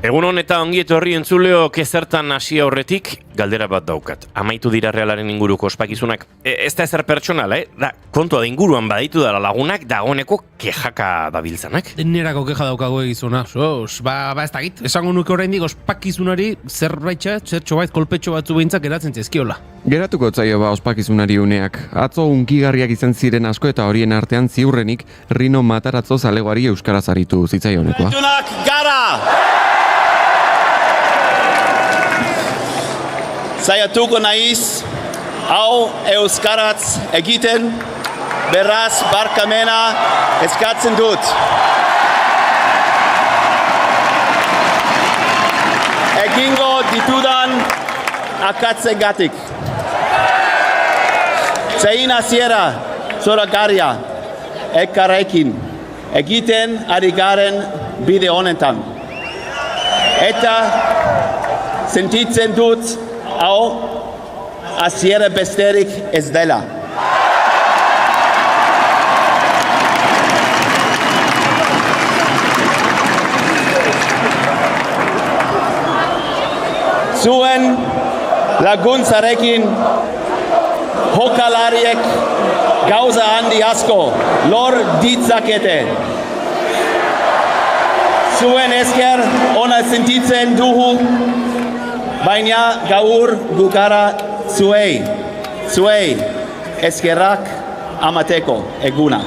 Egunon eta ongi etorri entzuleo kezertan hasi aurretik galdera bat daukat. Amaitu dira Realaren inguruko ospakizunak. Ez da ezer pertsonala, Da, kontua da inguruan badaitu dara lagunak dagoeneko kejaka dabiltzanak. Nerako keja daukago egizuna. Ba ez dakit. Esango nuke oraindik ospakizunari zertxo bait kolpetxo batzu behintzak geratzen zezkiola. Geratuko zaio ospakizunari uneak. Atzo unkigarriak izan ziren asko eta horien artean ziurrenik Rino Matarazzo zalegoari euskaraz aritu zitzaionekoa. Saiatuko naiz, hau euskaraz egiten, beraz barkamena eskatzen dut. Egingo ditudan akatzengatik. Zein hasiera zoragarria elkarrekin egiten ari garen bide honetan. Eta sentitzen dut hau hasiera besterik ez dela. Zuen laguntzarekin jokalariek gauza handi asko lor ditzakete. Zuen esker ona sentitzen dugu, baina gaur gukara zuei eskerrak amateko eguna.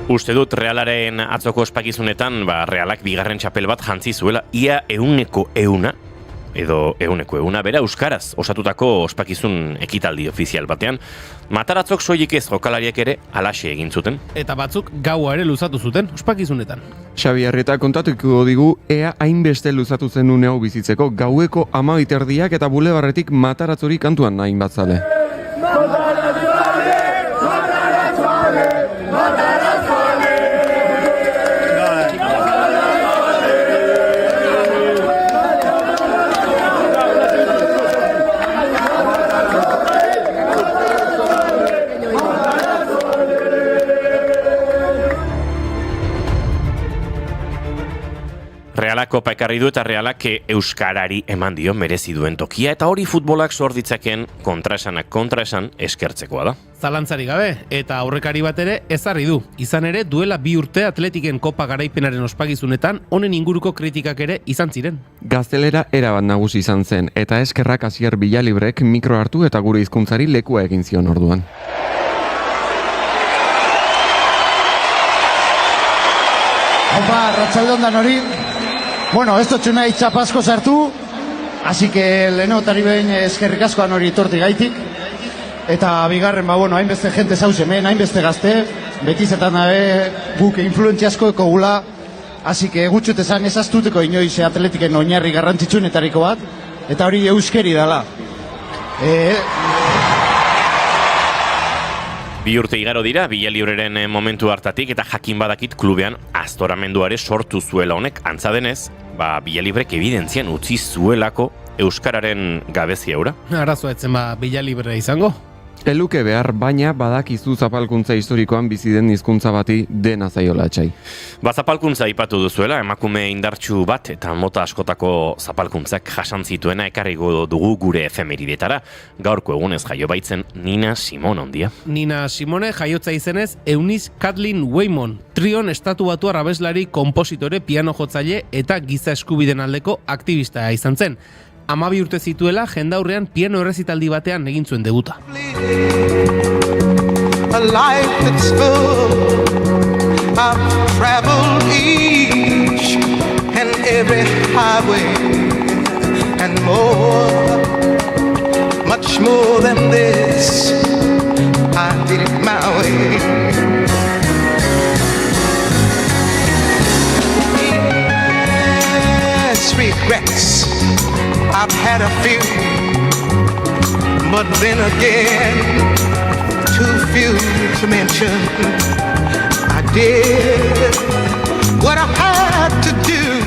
Uste dut Realaren atzoko ospakizunetan, Realak bigarren txapel bat jantzi zuela, ia ehuneko ehuna bera euskaraz osatutako ospakizun ekitaldi ofizial batean. Mataratzok soilik ez jokalariak ere halaxe egin zuten. Eta batzuk gaua ere luzatu zuten ospakizunetan. Xabi Arrieta kontatuko digu ea hainbeste luzatu zen une hau bizitzeko gaueko 12:00 eta bulebarretik Mataratzori kantuan hainbat zale. Realak kopa ekarri du eta Realak euskarari eman dio merezi duen tokia eta hori futbolak sor ditzaken kontraesan eskertzekoa da. Zalantzari gabe eta aurrekari bat ere ezarri du. Izan ere duela 2 urte Atletiken kopa garaipenaren ospakizunetan honen inguruko kritikak ere izan ziren. Gaztelera erabat nagusi izan zen eta eskerrak Asier Villalibrek mikro hartu eta gure hizkuntzari lekua egin zion orduan. Opa, arratsaldon hori. Bueno, ez dut nahi txapasko sartu, así que lehenotari behin eskerrik askoan hori torti gaitik. Eta bigarren, hainbeste jente zauz hemen, hainbeste gazte, betizetan dabe guk influentziasko eko gula, así que gutxut esan ezaztuteko inoiz Atletiken oinarri garrantzitsunetariko bat, eta hori euskeri dala. 2 urte igaro dira, Villalibreren momentu hartatik eta jakin badakit klubean aztoramenduare sortu zuela honek, antza denez, Villalibrek evidentzian utzi zuelako euskararen gabezia eura. Arazoa etzen Villalibre izango. Eluke behar, baina badakizu zapalkuntza historikoan bizi den hizkuntza bati dena zaiola etxai. Zapalkuntza ipatu duzuela, emakume indartsu bat eta mota askotako zapalkuntzak jasan zituena ekarriko dugu gure efemeridetara. Gaurko egunez jaio baitzen Nina Simone ondia. Nina Simone jaiotza izenez Eunice Kathleen Waymon, trion estatu batuar abeslari, konpositore, piano jotzaile eta giza eskubiden aldeko aktivista izan zen. 12 urte zituela jendaurrean piano errezitaldi batean egin zuen debuta. A life that's full. I've traveled each and every highway and more, much more than this. I did it my way. Yes, regrets. I've had a few, but then again, too few to mention. I did what I had to do.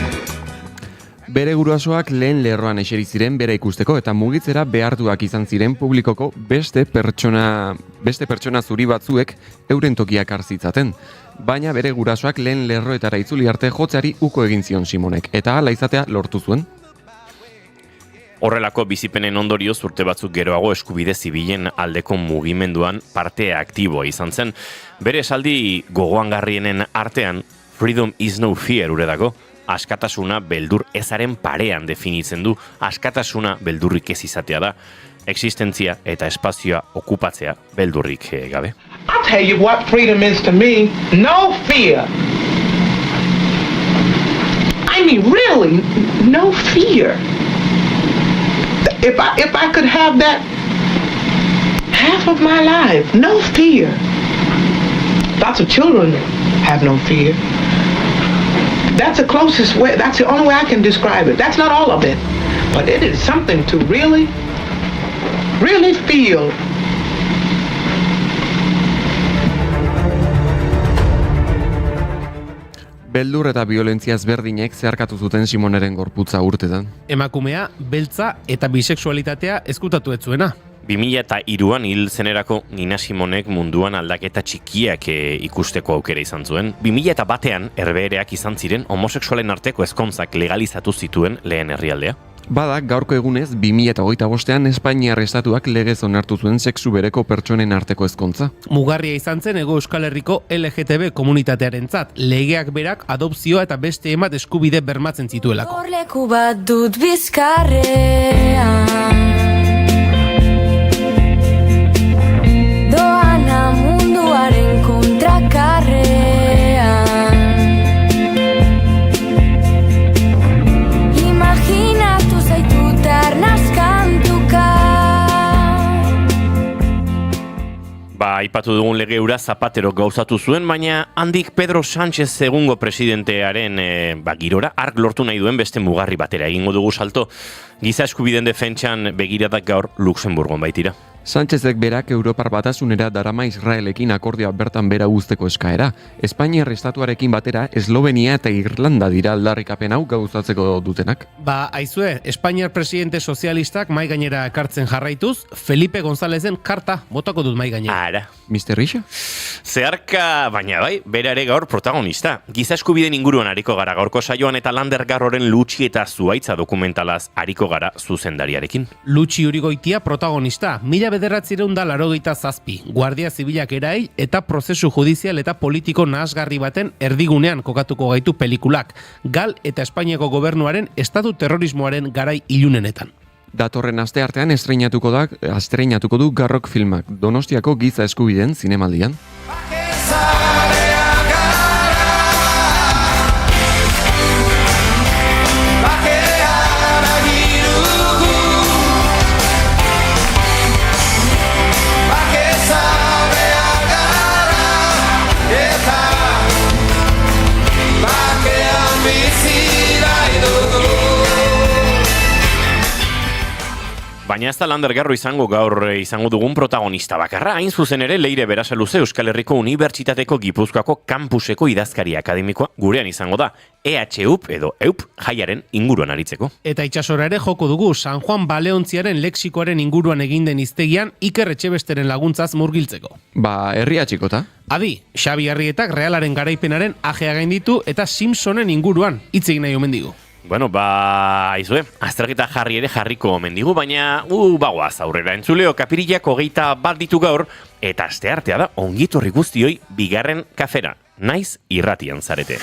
Bere gurasoak lehen lerroan eseri ziren bera ikusteko eta mugitzera behartuak izan ziren publikoko beste pertsona zuri batzuek euren tokiak hartzitzaten. Baina bere gurasoak lehen lerroetara itzuli arte jotzeari uko egin zion Simonek eta hala izatea lortu zuen. Horrelako bizipenen ondorioz urte batzuk geroago eskubide zibilen aldeko mugimenduan parte aktiboa izan zen. Bere esaldi gogoangarrienen artean, freedom is no fear ure dago, askatasuna beldur ezaren parean definitzen du, askatasuna beldurrik ez izatea da, existentzia eta espazioa okupatzea beldurrik gabe. I'll tell you what freedom is to me, no fear. I mean, really, no fear. If I could have that half of my life, no fear. Lots of children have no fear. That's the closest way, that's the only way I can describe it. That's not all of it, but it is something to really, really feel. Beldur eta violentzia ezberdinek zeharkatu zuten Simoneren gorputza urtetan. Emakumea, beltza eta bisexualitatea ezkutatu ez zuena. 2003an hil zenerako Nina Simonek munduan aldaketa txikiak ikusteko aukera izan zuen. 2001an herbehereak izan ziren homosexualen arteko ezkontzak legalizatu zituen lehen herrialdea. Bada, gaurko egunez, 2025an Espainiar estatuak legez onartu zuen sexu bereko pertsonen arteko ezkontza. Mugarria izan zen Hego Euskal Herriko LGTB komunitatearentzat, legeak berak adopzioa eta beste emat eskubide bermatzen zituelako. Horleku bat dut bizkarrean, doana munduaren kontrakarrean. Imaginatu zaitut arnazkantuka. Aipatu dugun lege hura Zapatero gauzatu zuen, baina handik Pedro Sánchez egungo presidentearen girora ark lortu nahi duen beste mugarri batera egingo dugu salto. Giza eskubideen defentsan begiradak gaur Luxemburgon baitira. Sánchezek berak Europar Batasunera darama Israelekin akordioa bertan bera uzteko eskaera. Espainiar estatuarekin batera Eslovenia eta Irlanda dira aldarrikapen hau gauzatzeko dutenak. Aizue, Espainiar presidente sozialistak mai gainera ekartzen jarraituz, Felipe Gonzálezen karta botako dut mai gainera. Ara. Mr. Rixa? Zeharka, baina bai, bera ere gaur protagonista. Giza eskubideen inguruan ariko gara gaurko saioan eta Lander Garroren Lutxi eta Zuhaitza dokumentalaz ariko gara zuzendariarekin. Lutxi Urigoitia protagonista, 1987, Guardia Zibilak erail eta prozesu judizial eta politiko nahasgarri baten erdigunean kokatuko gaitu pelikulak, Gal eta Espainiako gobernuaren estatu terrorismoaren garai ilunenetan. Datorren asteartean estreinatuko du Garrok filmak, Donostiako giza eskubideen zinemaldian. Baina ez da Lander Garro gaur izango dugun protagonista bakarra, hain zuzen ere Leire Berasaluze Euskal Herriko Unibertsitateko Gipuzkoako kampuseko idazkari akademikoa gurean izango da, EHUP edo EUP jaiaren inguruan aritzeko. Eta itsasora ere joko dugu San Juan Baleontziaren lexikoaren inguruan egin den hiztegian Iker Etxebesteren laguntzaz murgiltzeko. Herria txikota. Adi, Xabi Arrietak Realaren garaipenaren ajea gainditu eta Simpsonen inguruan hitz egin nahi omen digu. Bueno, aizue, azterketa jarri ere jarriko omen digu, baina bagoaz aurrera entzuleo kapirilak 21 ditu gaur, eta asteartea da ongitorri guztioi bigarren kafera, naiz irratian zarete.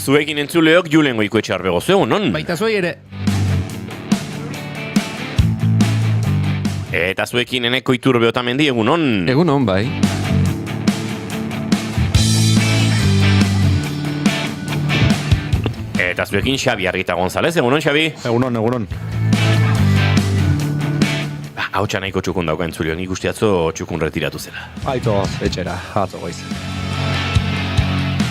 Zuekin entzuleok Julen Goikoetxear begozu, non? Baita zuei ere. Eta zuekin Eneko Iturbe Otamendi, egunon. Egunon, bai. Eta zuekin Xabi Arrieta González, egunon, Xabi. Egunon. Hau nahiko txukun dauka entzulio, nik usteatzo txukun retiratu zela. Aito, etxera, atzo goiz.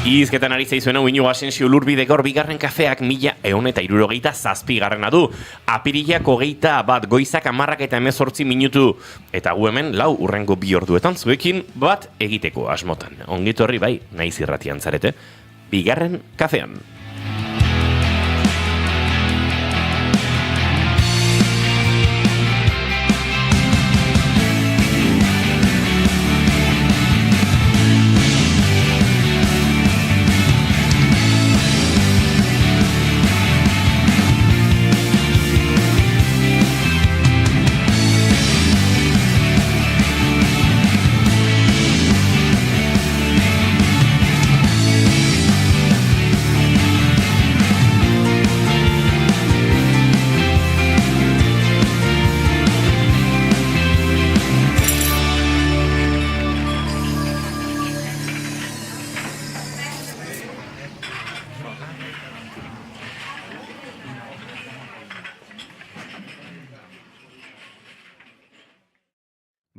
Izketan ari zaizuena Iñigo Asensio Lurbide gaur bigarren kafeak 1167 du. Apirilak 21 goizak 10:18 minutu. Eta gu hemen 4 urrengo 2 orduetan zuekin bat egiteko asmotan. Ongitorri bai, naiz irratian zarete. Bigarren kafean.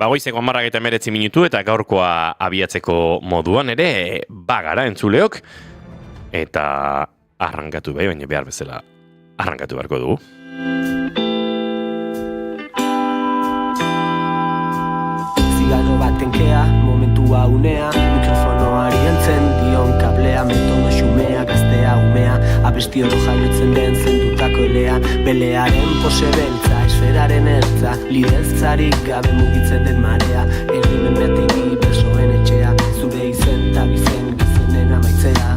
Goizeko 10:19 minutu eta gaurkoa abiatzeko moduan ere bagara entzuleok eta arrankatu baina behar bezala arrankatu beharko dugu. Zigarro baten kea, momentua unea, mikrofonoari entzen dion kablea, metodo xumea, gaztea umea, abesti oro jailetzen den zendutako elea, belearen pose beltza, esferaren ertza, lidertzarik gabe mugitzen den marea, errimen behategi bersoen etxea, zure izen eta bizen gizenen amaitzea.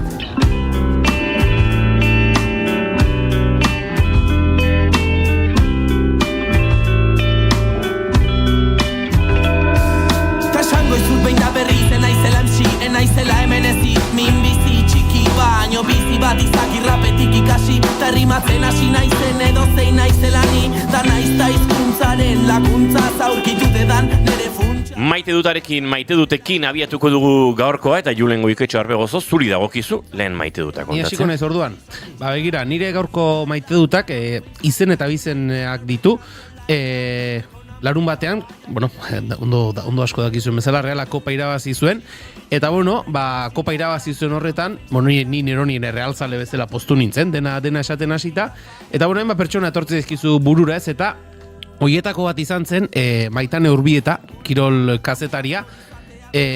Goizut behin da berriz, enaizela MC, enaizela hemen ezi, min bizi txiki baino bizi bat izaki rapetik ikasi, ta rimatzen hasi naizen edo zein naizela ni, da naizta hizkuntzaren laguntza zaurkitu dedan nere funtsa. Maite dutekin abiatuko dugu gaurkoa eta Julen Goiketxo Arbegozo zuri dagokizu lehen maite duta kontatzen. Ni hasiko naiz orduan. Begira, nire gaurko maite dutak izen eta bizenak ditu. Larun batean, ondo asko dakizuen bezala, Reala kopa irabazi zuen, eta kopa irabazi zuen horretan, ni nire realzale bezala postu nintzen, dena esaten hasita, eta pertsona etortze dizkizu burura ez, eta hoietako bat izan zen, Maitane Urbieta, kirol kazetaria,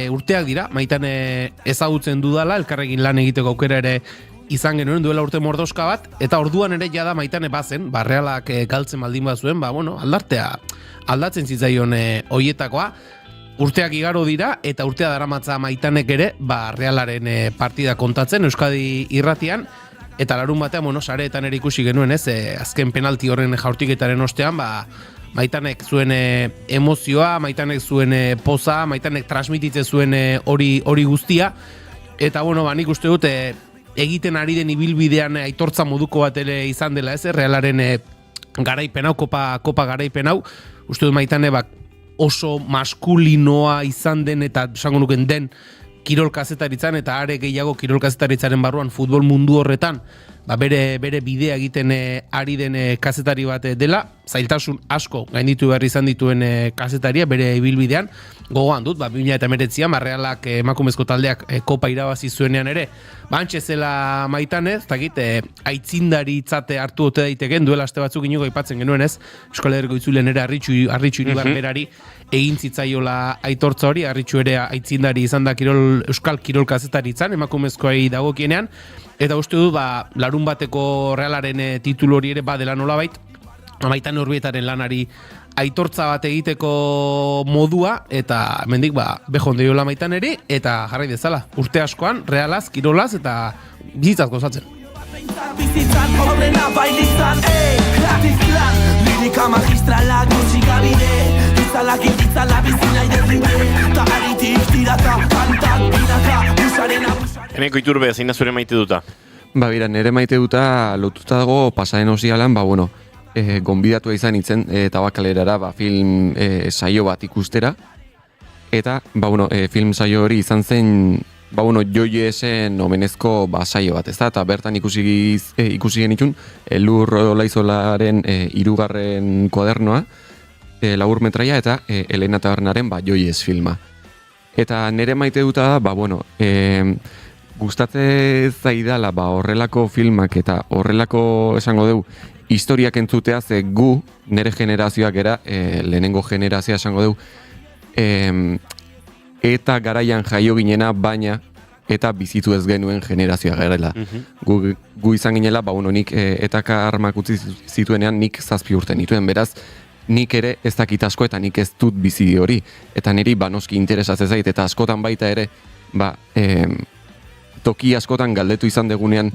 urteak dira, Maitane ezagutzen dudala, elkarrekin lan egiteko aukera ere izan genuen duela urte mordoska bat, eta orduan ere jada Maitane bazen, Realak galtzen baldin bazuen, aldatzen zitzaion hoietakoa, urteak igaro dira, eta urtea daramatza Maitanek ere, Realaren partida kontatzen, Euskadi irratian, eta larun batean, sareetan ere ikusi genuen, azken penalti horren jaurtiketaren ostean, Maitanek zuen emozioa, Maitanek zuen poza, Maitanek transmititzen zuen hori guztia, eta nik uste dut, egiten ari den ibilbidean aitortza moduko bat ere izan dela, Realaren garaipen hau, kopa garaipen hau, uste dut Maitane oso maskulinoa izan den eta esango nuken den kirol kazetaritzan eta are gehiago kirol kazetaritzaren barruan futbol mundu horretan bere bidea egiten ari den kazetari bat dela, zailtasun asko gainditu behar izan dituen kazetaria bere ibilbidean, gogoan dut, 2019an Realak emakumezko taldeak kopa irabazi zuenean ere, bantxe zela Maitane, aitzindari itzate hartu ote daiteken, duela aste batzuk inigo aipatzen genuen ez, Euskal Herriko itzulen ere Arritxu Iribar berari egin zitzaiola aitortza hori, Arritxu ere aitzindari izan da Euskal kirol kazetaritzan, emakumezkoai dagokienean, eta uste du, larun bateko Realaren titulu hori ere badela nolabait, Maitane Urbietaren lanari aitortza bat egiteko modua, eta mendik behon deiola Maitaneri, eta jarrai dezala, urte askoan, Realaz, kirolaz, eta bizitzaz gozatzen. Bizitzan horrena bailizan, lirika magistralak musika bide, itzalak itzala bizina iderride, eta aritik tirata, kantak binaka, busaren abusaren. Eneko Iturbe, zein da zure maite duta? Bira, nire maite duta lotuta dago pasaren ozialan, gonbidatua izan itzen Tabakalerara film saio bat ikustera, eta film saio hori izan zen Joyesen omenezko saio bat, ezta? Eta bertan ikusi genitun Lur Olaizolaren 3. kuadernoa, labur metraia eta Elena Tabernaren Joyes filma. Eta nire maite duta da, gustatze zaidala horrelako filmak eta horrelako esango dugu historiak entzutea, ze gu, nire generazioak era, lehenengo generazioa esango dugu, eta garaian jaio ginena, baina eta bizitu ez genuen generazioa garela. Gu izan ginela, nik etaka armak utzi zituenean nik 7 urte nituen, beraz, nik ere ez dakit asko eta nik ez dut bizi hori. Eta niri noski interesatzen zait, eta askotan baita ere, toki askotan galdetu izan degunean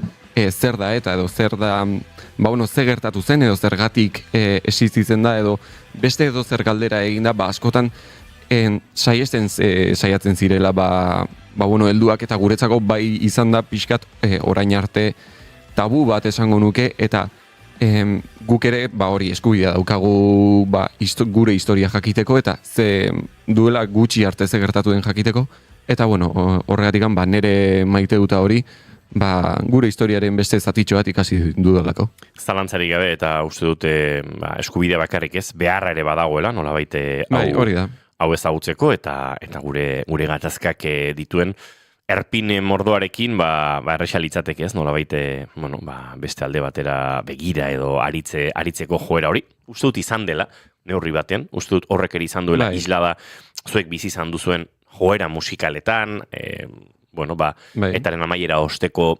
zer da eta edo zer da, zer gertatu zen edo zergatik existitzen da edo beste edo zer galdera eginda, askotan saiatzen zirela, helduak eta guretzako bai izan da pixkat orain arte tabu bat esango nuke, eta guk ere hori eskubidea daukagu gure historia jakiteko eta ze duela gutxi arte ze gertatu den jakiteko, eta horregatik nire maite duta hori gure historiaren beste zatitxo bat ikasi dudalako. Zalantzarik gabe, eta uste dute eskubidea bakarrik ez, beharra ere badagoela, nolabait hori da. Hau ezagutzeko eta gure gatazkak dituen erpin mordoarekin erresa litzateke ez, nolabait beste alde batera begira edo aritzeko joera hori. Uste dut izan dela, neurri batean, uste dut horrek ere izan duela, islada zuek bizi izan duzuen joera musikaletan, etaren amaiera osteko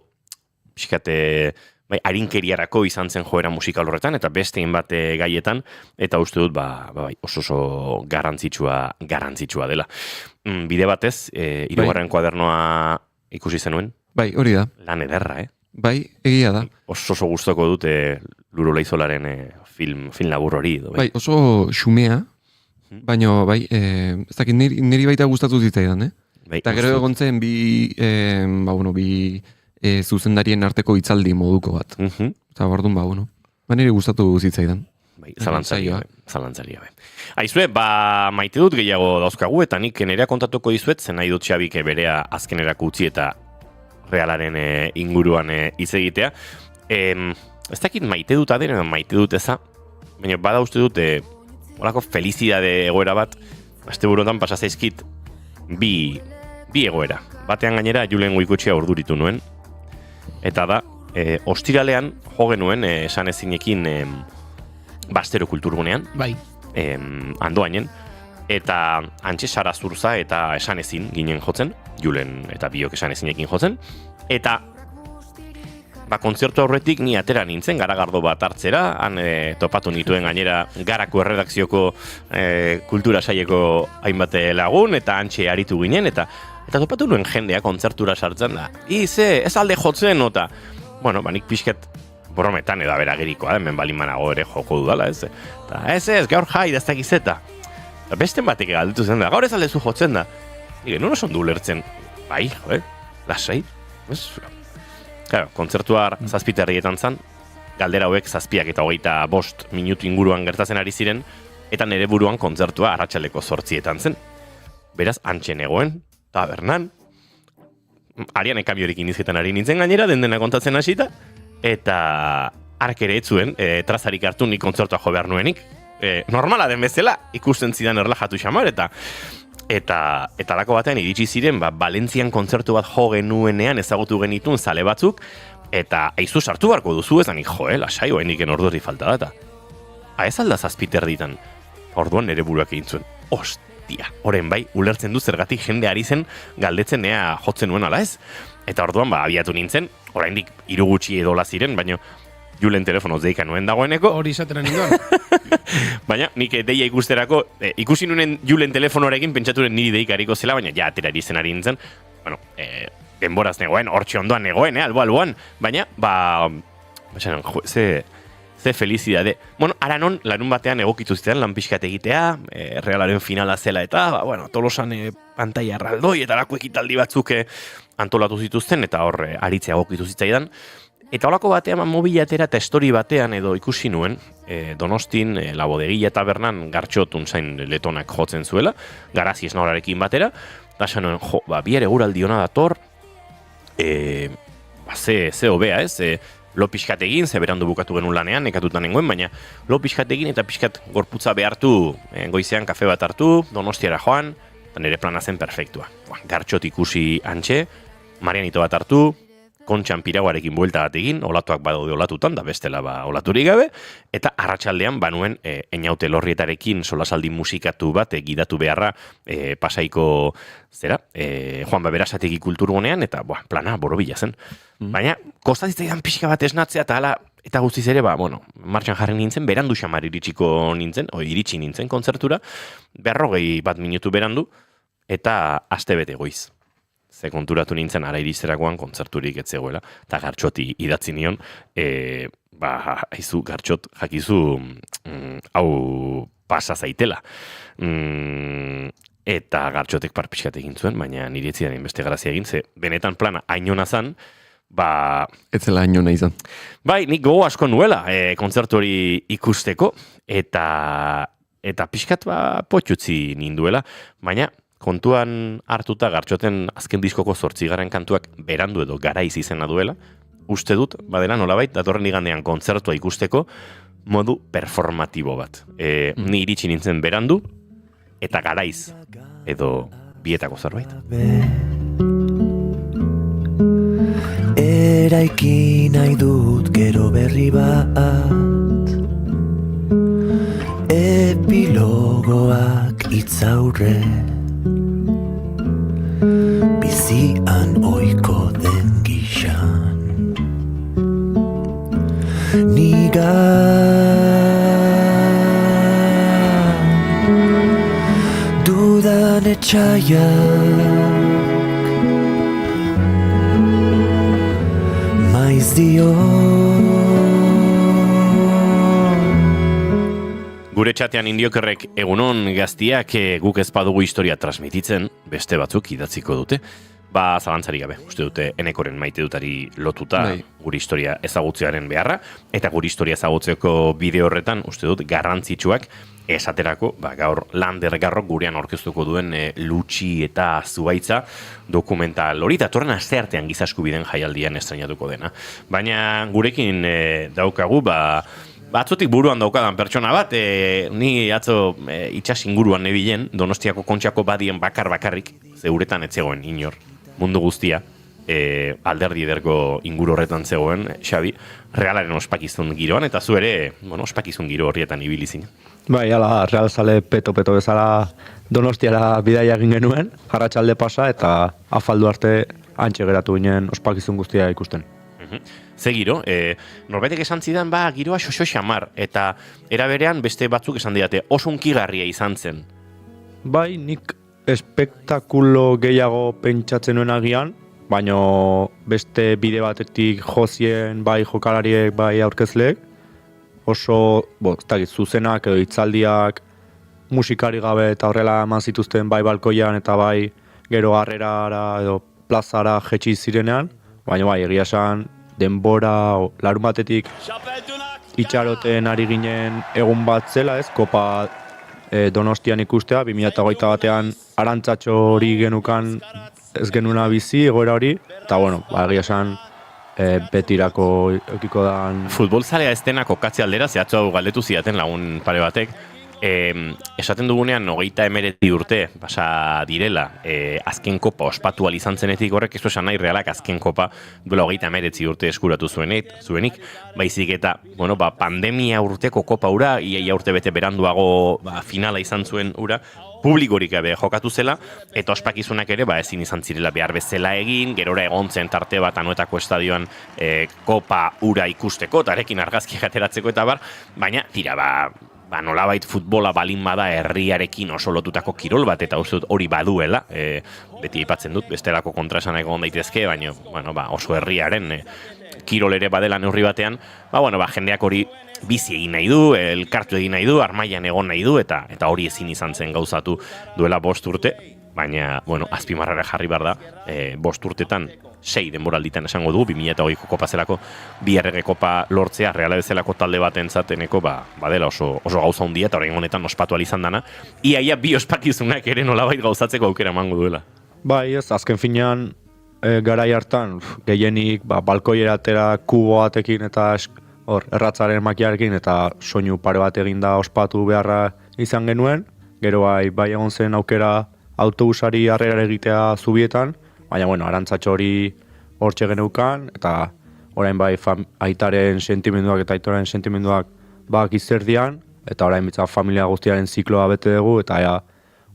pixkate harinkeriarako izan zen joera musikal horretan, eta bestein bat gaietan, eta uste dut oso garrantzitsua dela. Bide batez, 3. kuadernoa ikusi zenuen? Bai, hori da. Lan ederra, Bai, egia da. Oso gustoko dute Lur Olaizolaren film labur hori. Bai, oso xumea, baina ez dakit niri baita gustatu zitzaidan, Eta gero egon zen bi zuzendarien arteko hitzaldi moduko bat. Eta bardun, niri gustatu zitzaidan. Zalantzari gabe. Aizue, maite dut gehiago dauzkagu, eta nik nerea kontatuko dizuet, zen nahi dut Xabik berea azkenerako utzi eta realaren inguruan hitz egitea. Ez dakit maite dut aden, maite dut eza, baina bada uste dut horako felizidade egoera bat, asteburuetan pasa zaizkit bi egoera. Batean gainera Julen Goikotxea urduritu nuen, eta da, ostiralean jo genuen esan ezinekin Bastero kulturgunean, Andoainen, eta Antxe Sara Zurza eta esan ezin ginen jotzen, Julen eta biok esan ezinekin jotzen, eta kontzertu aurretik ni atera nintzen, garagardo bat hartzera, han topatu nituen gainera Garako erredakzioko kultura saieko hainbat lagun, eta Antxe aritu ginen, eta topatu nuen jendea kontzertura sartzen da. Ez alde jotzen, eta nik pixket borrometan eda beragerikoa, hemen balin manago ere joko dudala, ez? Ez, gaur jai, daztak izeta. Beste batek galdetu zen da, gaur ez aldezu jotzen da. Nola sondu ulertzen, lasai, claro, kontzertua 7 herrietan zan, galdera hauek 7 eta 25 minutu inguruan gertatzen ari ziren, eta nire buruan kontzertua arratsaleko 8etan zen. Beraz, Antxe negoen, tabernan, arian ekabiorekin izketan ari nintzen gainera, dena kontatzen hasita, eta ark ere etzuen, trazarik hartu nik kontzertua jo behar nuenik. Normala den bezala, ikusten zidan erlajatu xamar, eta lako batean iritsi ziren, Valentzian kontzertu bat jo genuenean ezagutu genitun zale batzuk, eta aizu sartu barko duzu ezan, lasai, oainiken orduri falta data. Ez alda 7 erditan, orduan nire buruak egin zuen. Ostia, oren ulertzen du zergatik jende ari zen galdetzen ea jotzen nuen ala ez. Eta orduan abiatu nintzen, oraindik 3 gutxi edola ziren, baina Julen telefonoz deika nuen dagoeneko. Hori izatera ninduan. Baina nik deia ikusterako, ikusi nuen Julen telefonoarekin pentsaturen niri deikariko zela, baina ja aterari zen ari nintzen. Denboraz negoen, hortxe ondoan negoen, alboan. Baina, Ze felizidade. Bueno, ara non, larun batean egokitu zitean lan pixkat egitea, Realaren finala zela eta, Tolosan pantaila erraldoi eta lako ekitaldi batzuk antolatu zituzten, eta hor aritzea egokitu zitzaidan. Eta holako batean mobilatera eta estori batean edo ikusi nuen, Donostin, La Bodeguilla tabernan Gartxotun zain letonak jotzen zuela, Garazi Esnaurarekin batera, eta esan nuen, biere guraldi hona dator, ze hobea ez, lo pixkat egin, ze berandu bukatu genuen lanean, nekatutan nengoen, baina lo pixkat egin eta pixkat gorputza behartu, goizean kafe bat hartu, Donostiara joan, eta nire plana zen perfektua. Gartxot ikusi antxe, Marianito bat hartu, Kontxan Piraguarekin buelta bat egin, olatuak badaude olatutan, da bestela olaturik gabe, eta arratsaldean banuen Einaute Lorrietarekin solasaldi musikatu bat gidatu beharra Pasaiko Juan Baberasategi kulturgunean, eta plana borobila zen. Baina, kostazitzaidan pixka bat esnatzea, eta guztiz ere, martxan jarri nintzen, berandu xamar iritsi nintzen kontzertura, 41 minutu berandu, eta astebete goiz. Ze konturatu nintzen ara irizterakoan kontzerturik etzegoela, eta Gartxoti idatzi nion, haizu Gartxot jakizu hau pasa zaitela. Eta Gartxotek parpixkat egin zuen, baina nire etzidan beste grazia egin, ze benetan plana hainona zan, etzela hainona izan. Bai, nik gogo asko nuela kontzertu hori ikusteko, eta pixkat potxutzi ninduela, baina kontuan hartuta Gartxoten azken diskoko 8. kantuak berandu edo garaiz izena duela, uste dut, badela nolabait, datorren igandean kontzertua ikusteko modu performatibo bat. Ni iritsi nintzen berandu, eta garaiz, edo bietako zerbait. Eraiki nahi dut gero berri bat, epilogoak itzaurre, bizian oiko den gixan, niga dudan etxaiak maiz dio. Gure txatean Indiokerrek egunon gaztiak guk ez badugu historia transmititzen, beste batzuk idatziko dute. Zalantzarik gabe, uste dute Enekoren maite dutari lotuta gure historia ezagutzearen beharra, eta gure historia ezagutzeko bideo horretan, uste dut, garrantzitsuak esaterako, gaur Lander Garrok gurean aurkeztuko duen Lutxi eta Zuhaitza dokumental hori, datorren asteartean giza eskubideen jaialdian estrainatuko dena. Baina gurekin daukagu, atzotik buruan daukadan pertsona bat, ni atzo itxas inguruan nebilen, Donostiako Kontxako badien bakarrik, zeuretan etzegoen inor, mundu guztia, alderdi ederko inguru horretan zegoen, Xabi, Realaren ospakizun giroan, eta zu ere, ospakizun giro horrietan ibilizin. Bai, Real zale peto bezala Donostiara bidaia egin genuen, arratsalde pasa, eta afaldu arte antxe geratu ginen ospakizun guztia ikusten. Ze giro, norbaitek esan zidan, giroa xoxo xamar, eta eraberean beste batzuk esan didate, oso unkigarria izan zen. Bai, nik espektakulo gehiago pentsatzen nuen agian, baina beste bide batetik jozien, bai jokalariek, bai aurkezleek, oso, zuzenak edo hitzaldiak, musikari gabe eta horrela eman zituzten bai balkoian eta bai gero harrerara edo plazara jetxi zirenean, baina bai egia esan denbora larun batetik itxaroten ari ginen egun bat zela, Kopa Donostian ikustea, 2008 batean Arantzatxo hori genukan ez genuna bizi egoera hori, eta egia esan betirako eukiko dan... Futbol zalea ez dena kokatze aldera, zehatzu hau galdetu zidaten lagun pare batek, esaten dugunean 39 urte pasa direla, azken kopa ospatu izan zenetik horrek ez esan nahi Realak azken kopa duela 39 urte eskuratu zuenik, baizik eta pandemia urteko kopa ura, ia urte bete beranduago finala izan zuen ura, publikorik gabe jokatu zela, eta ospakizunak ere ezin izan zirela behar bezala egin, gerora egontzen tarte bat Anoetako estadioan kopa ura ikusteko, eta arekin argazki ateratzeko eta baina tira nolabait futbola balin bada herriarekin oso lotutako kirol bat, eta uste dut hori baduela, beti aipatzen dut, bestelako kontraesanak egon daitezke, baina oso herriaren kirol ere badela neurri batean, jendeak hori bizi egin nahi du, elkartu egin nahi du, armailan egon nahi du, eta hori ezin izan zen gauzatu duela 5 urte, baina, bueno, azpimarrara jarri behar da, 5 urtetan 6 denboralditan esango du, 2008ko kopa zelako, 2 errege kopa lortzea, Reala bezalako talde bat entzateneko, badela oso gauza handia, eta orain honetan ospatu alizan dana, iaia 2 ospakizunak ere nolabait gauzatzeko aukera emango duela. Bai, ez, azken finean, garai hartan, gehienik, balkoiera atera kubo batekin eta erratzaren makiarekin eta soinu pare bat eginda ospatu beharra izan genuen, gero bai egon zen aukera autobusari harrera egitea zubietan, baina, bueno, arantzatxo hori hortxe geneukan, eta orain bai aitaren sentimenduak eta aitoren sentimenduak bak izerdian, eta orain bitza familia guztiaren zikloa bete dugu, eta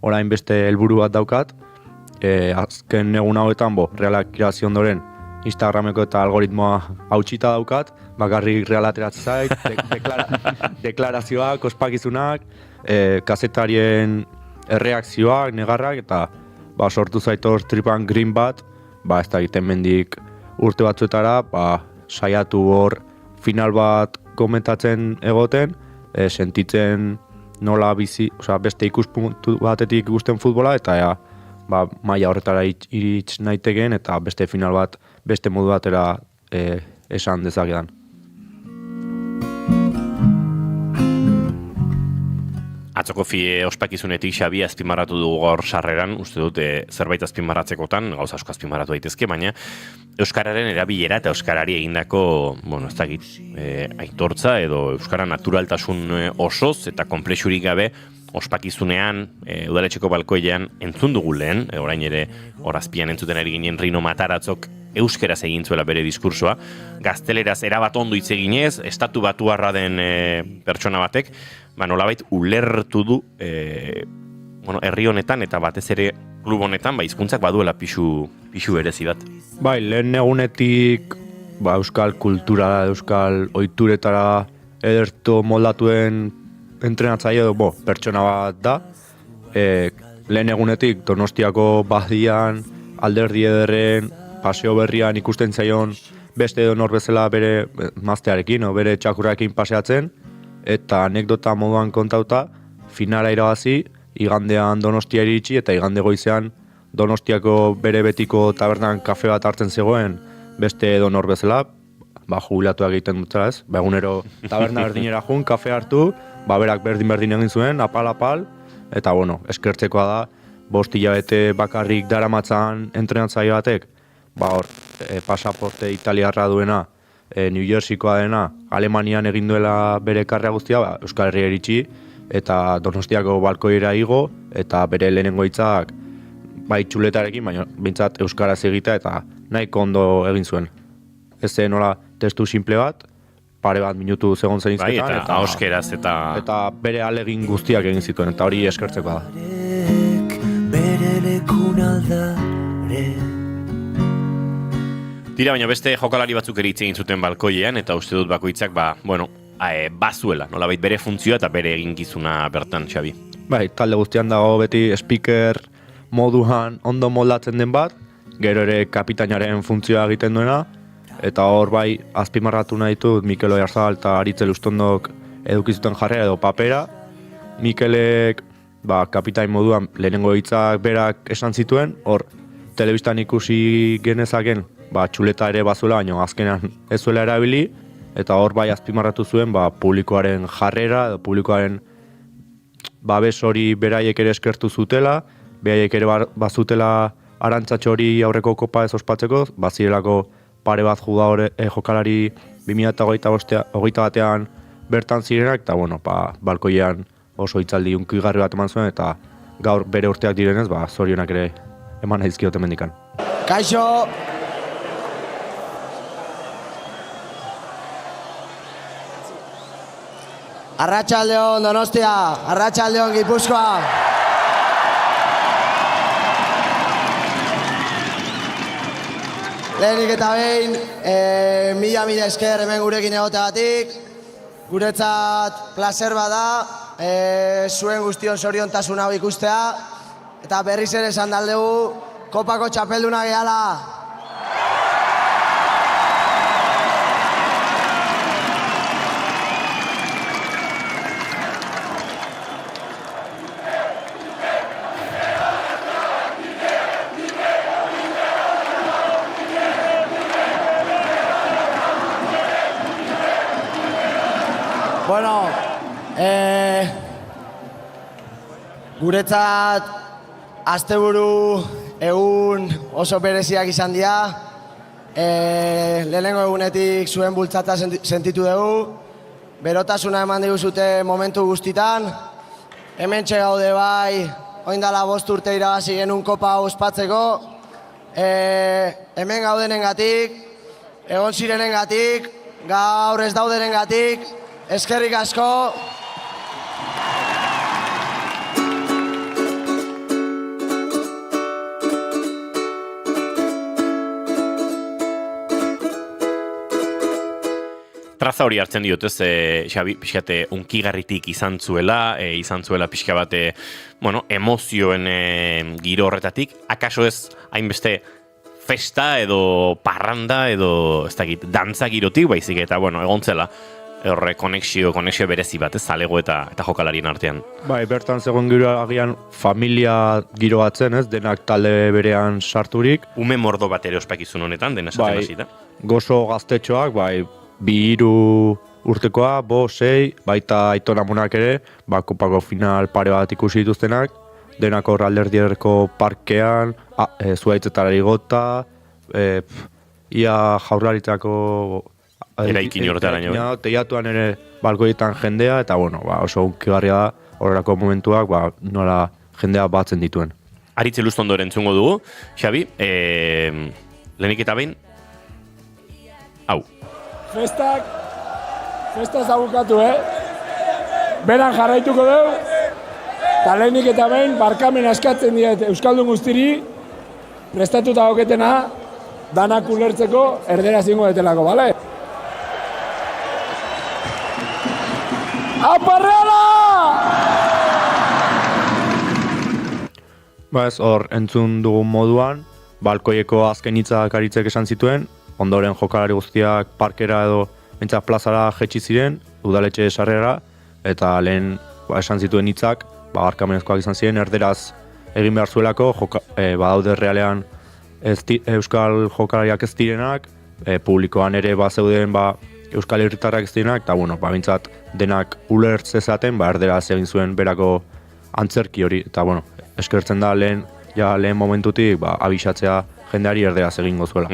orain beste helburu bat daukat, azken egun hauetan, Realak irazi ondoren Instagrameko eta algoritmoa hautsita daukat, bakarrik Real ateratzen zait, deklarazioak, ospakizunak, kazetarien erreakzioak, negarrak, eta sortu zaitor tripan green bat, ez da egiten mendik urte batzuetara, saiatu hor final bat komentatzen egoten, sentitzen nola bizi, beste ikuspuntu batetik ikusten futbola, eta maila horretara irits naiteken, eta beste final bat, beste modu batera esan dezakedan. Atzoko ospakizunetik Xabi azpimarratu dugu gaur sarreran, uste dut zerbait azpimarratzekotan, gauza asko azpimarratu daitezke, baina euskararen erabilera eta euskarari egindako, ez dakit, aitortza edo euskara naturaltasun osoz eta konplexurik gabe ospakizunean, udaletxeko balkoilean entzun dugu lehen, orain ere horazpian entzuten ari ginen Rino Mataratzok euskeraz egin zuela bere diskursoa, gazteleraz erabat ondo hitz eginez, estatu batuarra den pertsona batek, nolabait ulertu du herri honetan eta batez ere klub honetan hizkuntzak baduela pixu berezi bat. Bai, lehen egunetik euskal kultura, euskal ohituretara edertu moldatuen entrenatzaile edo pertsona bat da. Lehen egunetik Donostiako Badian, Alderdi Ederren, Paseo Berrian ikusten zaion beste edonor bezala bere maztearekin, bere txakurrarekin paseatzen, eta anekdota moduan kontauta, finala irabazi, igandean Donostia iritsi, eta igande goizean Donostiako bere betiko tabernan kafe bat hartzen zegoen beste edonor bezala, jubilatuak egiten dutela ez, egunero taberna berdinera jun, kafe hartu, berak berdin egin zuen, apal, eta eskertzekoa da, 5 hilabete bakarrik daramatzan entrenatzaile batek, pasaporte italiarra duena, New Jerseykoa dena, Alemanian egin duela bere karrera guztia, Euskal Herria iritsi, eta Donostiako balkoira igo, eta bere lehenengo hitzak txuletarekin, baina bintzat euskaraz egitea, eta nahiko ondo egin zuen. Ez zen nola testu simple bat, pare bat minutu segon zen izketan, eta auskeraz eta bere alegin guztiak egin zituen, eta hori eskertzekoa da. Tira, baina beste jokalari batzuk ere hitz egin zuten balkoiean, eta uste dut bakoitzak, bazuela, nolabait bere funtzioa eta bere eginkizuna bertan, Xabi. Bai, talde guztian dago beti speaker moduan ondo moldatzen den bat, gero ere kapitainaren funtzioa egiten duena, eta hor azpimarratu nahi ditut Mikel Oyarzabal eta Aritz Elustondok edukizuten jarrera edo papera. Mikelek kapitain moduan lehenengo hitzak berak esan zituen, hor telebistan ikusi genezaken txuleta ere bazuela, baina azkenean ez zuela erabili, eta hor azpimarratu zuen publikoaren jarrera, edo publikoaren babes hori beraiek ere eskertu zutela, beraiek ere bazutela arantzatxo hori aurreko kopa ez ospatzeko, bazirelako pare bat jokalari 2008 batean bertan zirenak, eta balkoian oso hitzaldi unkigarri bat eman zuen, eta gaur bere urteak direnez, zorionak ere eman aizkioten mendikan. Kaixo! Arratsaldeon Donostia, arratsaldeon Gipuzkoa. Lehenik eta behin, mila esker hemen gurekin egoteagatik. Guretzat placer bada, zuen guztion zoriontasun hau ikustea. Eta berriz ere esan daldegu, kopako txapelduna gehala. Bueno, guretzat asteburu egun oso bereziak izan dira. Lehenengo egunetik zuen bultzata sentitu dugu. Berotasuna eman diguzute momentu guztitan. Hementxe gaude bai, oindala 5 urte irabazi genuen kopa ospatzeko. Hemen gaudenengatik, egon zirenengatik, gaur ez daudenengatik, eskerrik asko. Traza hori hartzen diot, ez, Xabi, pixkate unkigarritik izan zuela pixka bat, emozioen giro horretatik, akaso ez hainbeste festa edo parranda edo, ez dakit, dantza girotik, baizik eta, egon zela, horre konexio berezi bat, ez, zalego eta jokalarien artean. Bai, bertan zegoen giro agian familia giro batzen, ez, denak talde berean sarturik. Ume mordo bat ere ospakizun honetan, dena esaten hasita. Gozo gaztetxoak, 2 urtekoa, 6, baita Aiton Amonak ere, kopako final pare bat ikusi dituztenak, denak hor Alderdierko parkean, zuaitzetara igota, ia Jaurlaritzako eraikin horretaraino. Teiatuan ere balkoietan jendea, eta oso unkigarria da, horrelako momentuak, nola jendea batzen dituen. Aritze Lustondo entzungo dugu, Xabi, lehenik eta behin, hau. Festa zabukatu, Beran jarraituko dugu, eta lehenik eta behin barkamen askatzen diet Euskaldun guztiri, prestatuta oketena, danak ulertzeko erdera zingo detelako, bale? Aparrela! Hor entzun dugun moduan, balkoieko azken hitzak Aritzek esan zituen, ondoren jokalari guztiak parkera edo bentsat plazara jetxi ziren, udaletxe sarrera, eta lehen esan zituen hitzak, barkamenezkoak izan ziren, erderaz egin behar zuelako, badaude realean euskal jokalariak ez direnak, publikoan ere zeuden euskal herritarrak ez direnak, eta bintzat denak ulertzezaten, erderaz egin zuen berako antzerki hori, eta eskertzen da lehen momentutik abisatzea jendeari erderaz egingo zuela.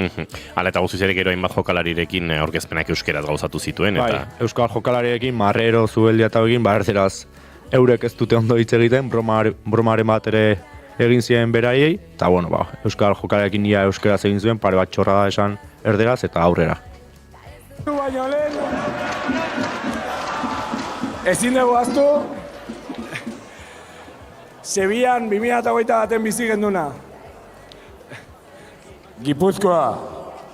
Hala eta guztiz ere gero hainbat jokalarirekin aurkezpenak euskeraz gauzatu zituen. Euskal jokalarirekin, Marrero, Zubeldia eta egin, erderaz eurek ez dute ondo hitz egiten, bromaren bat ere egin ziren beraiei, eta euskal jokalarirekin ia euskeraz egin zuen, pare bat txorra da esan erderaz eta aurrera. Baina lehen, ezin dugu aztu, Sevillan 2021 bizi genduna. Gipuzkoa,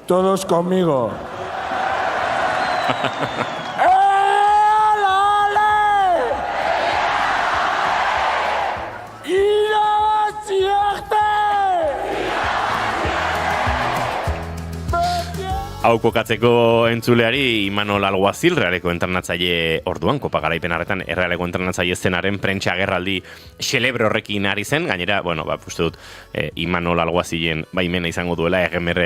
todos conmigo. Hau kokatzeko entzuleari Imanol Alguazil, Realeko entrenatzaile orduan, Kopa Garaipen harretan Realeko entrenatzaile zenaren prentsa agerraldi xelebre horrekin ari zen, gainera, uste dut, Imanol Alguazilen baimena izango duela EGMR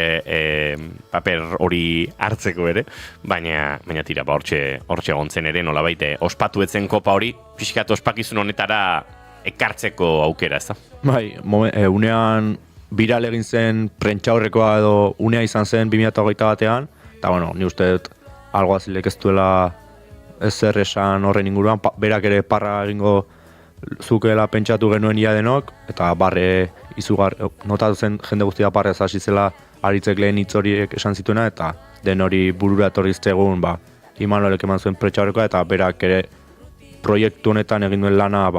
paper hori hartzeko ere, baina tira, hortxe gontzen ere, nolabait, ospatu etzen kopa hori, pixkat ospakizun honetara ekartzeko aukera, ez da? Unean viral egin zen prentxaurrekoa edo unea izan zen 2021 batean, eta ni uste dut Alguazilek ez duela ezer esan horren inguruan, berak ere parra egingo zukeela pentsatu genuen ia denok, eta barre izugar, notatu zen jende guztia parrez hasi zela Aritzek lehen hitz horiek esan zituena, eta den hori burura etorri zegoen, Imanolek eman zuen prentxaurrekoa, eta berak ere proiektu honetan egin duen lana,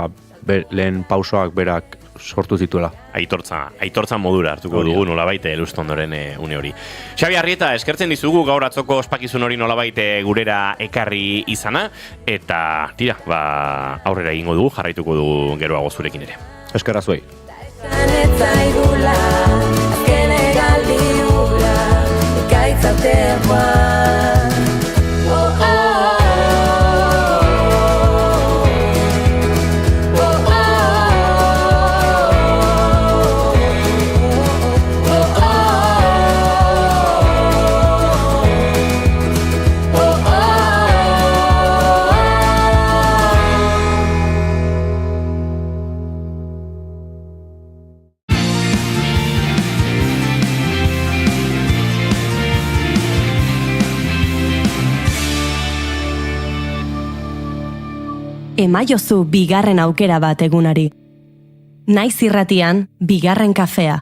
lehen pausoak berak sortu zituela. Aitortza modura hartuko dugu nolabait Lustondoren une hori. Xabi Arrieta, eskertzen dizugu gaur atzoko ospakizun hori nolabait gurera ekarri izana, eta tira, aurrera egingo dugu, jarraituko dugu geroago zurekin ere. Eskerra zuei. emaiozu bigarren aukera bat egunari. Naiz irratian, bigarren kafea.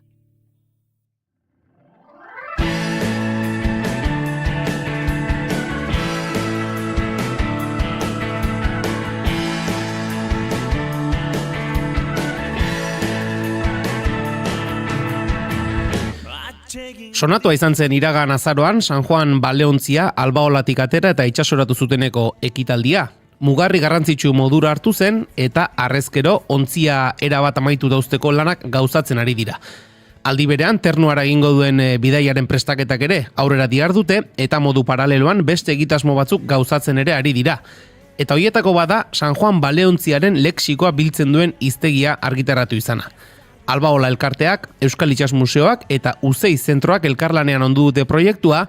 Sonatua izan zen iragan azaroan San Juan baleontzia albaolatik atera eta itsasoratu zuteneko ekitaldia. Mugarri garrantzitsu modura hartu zen eta harrezkero ontzia erabat amaitu dauzteko lanak gauzatzen ari dira. Aldi berean ternuara egingo duen bidaiaren prestaketak ere aurrera dihardute eta modu paraleloan beste egitasmo batzuk gauzatzen ere ari dira. Eta hoietako bada San Juan baleontziaren lexikoa biltzen duen hiztegia argitaratu izana. Albaola elkarteak, Euskal Itsas Museoak eta Uzei zentroak elkarlanean ondu dute proiektua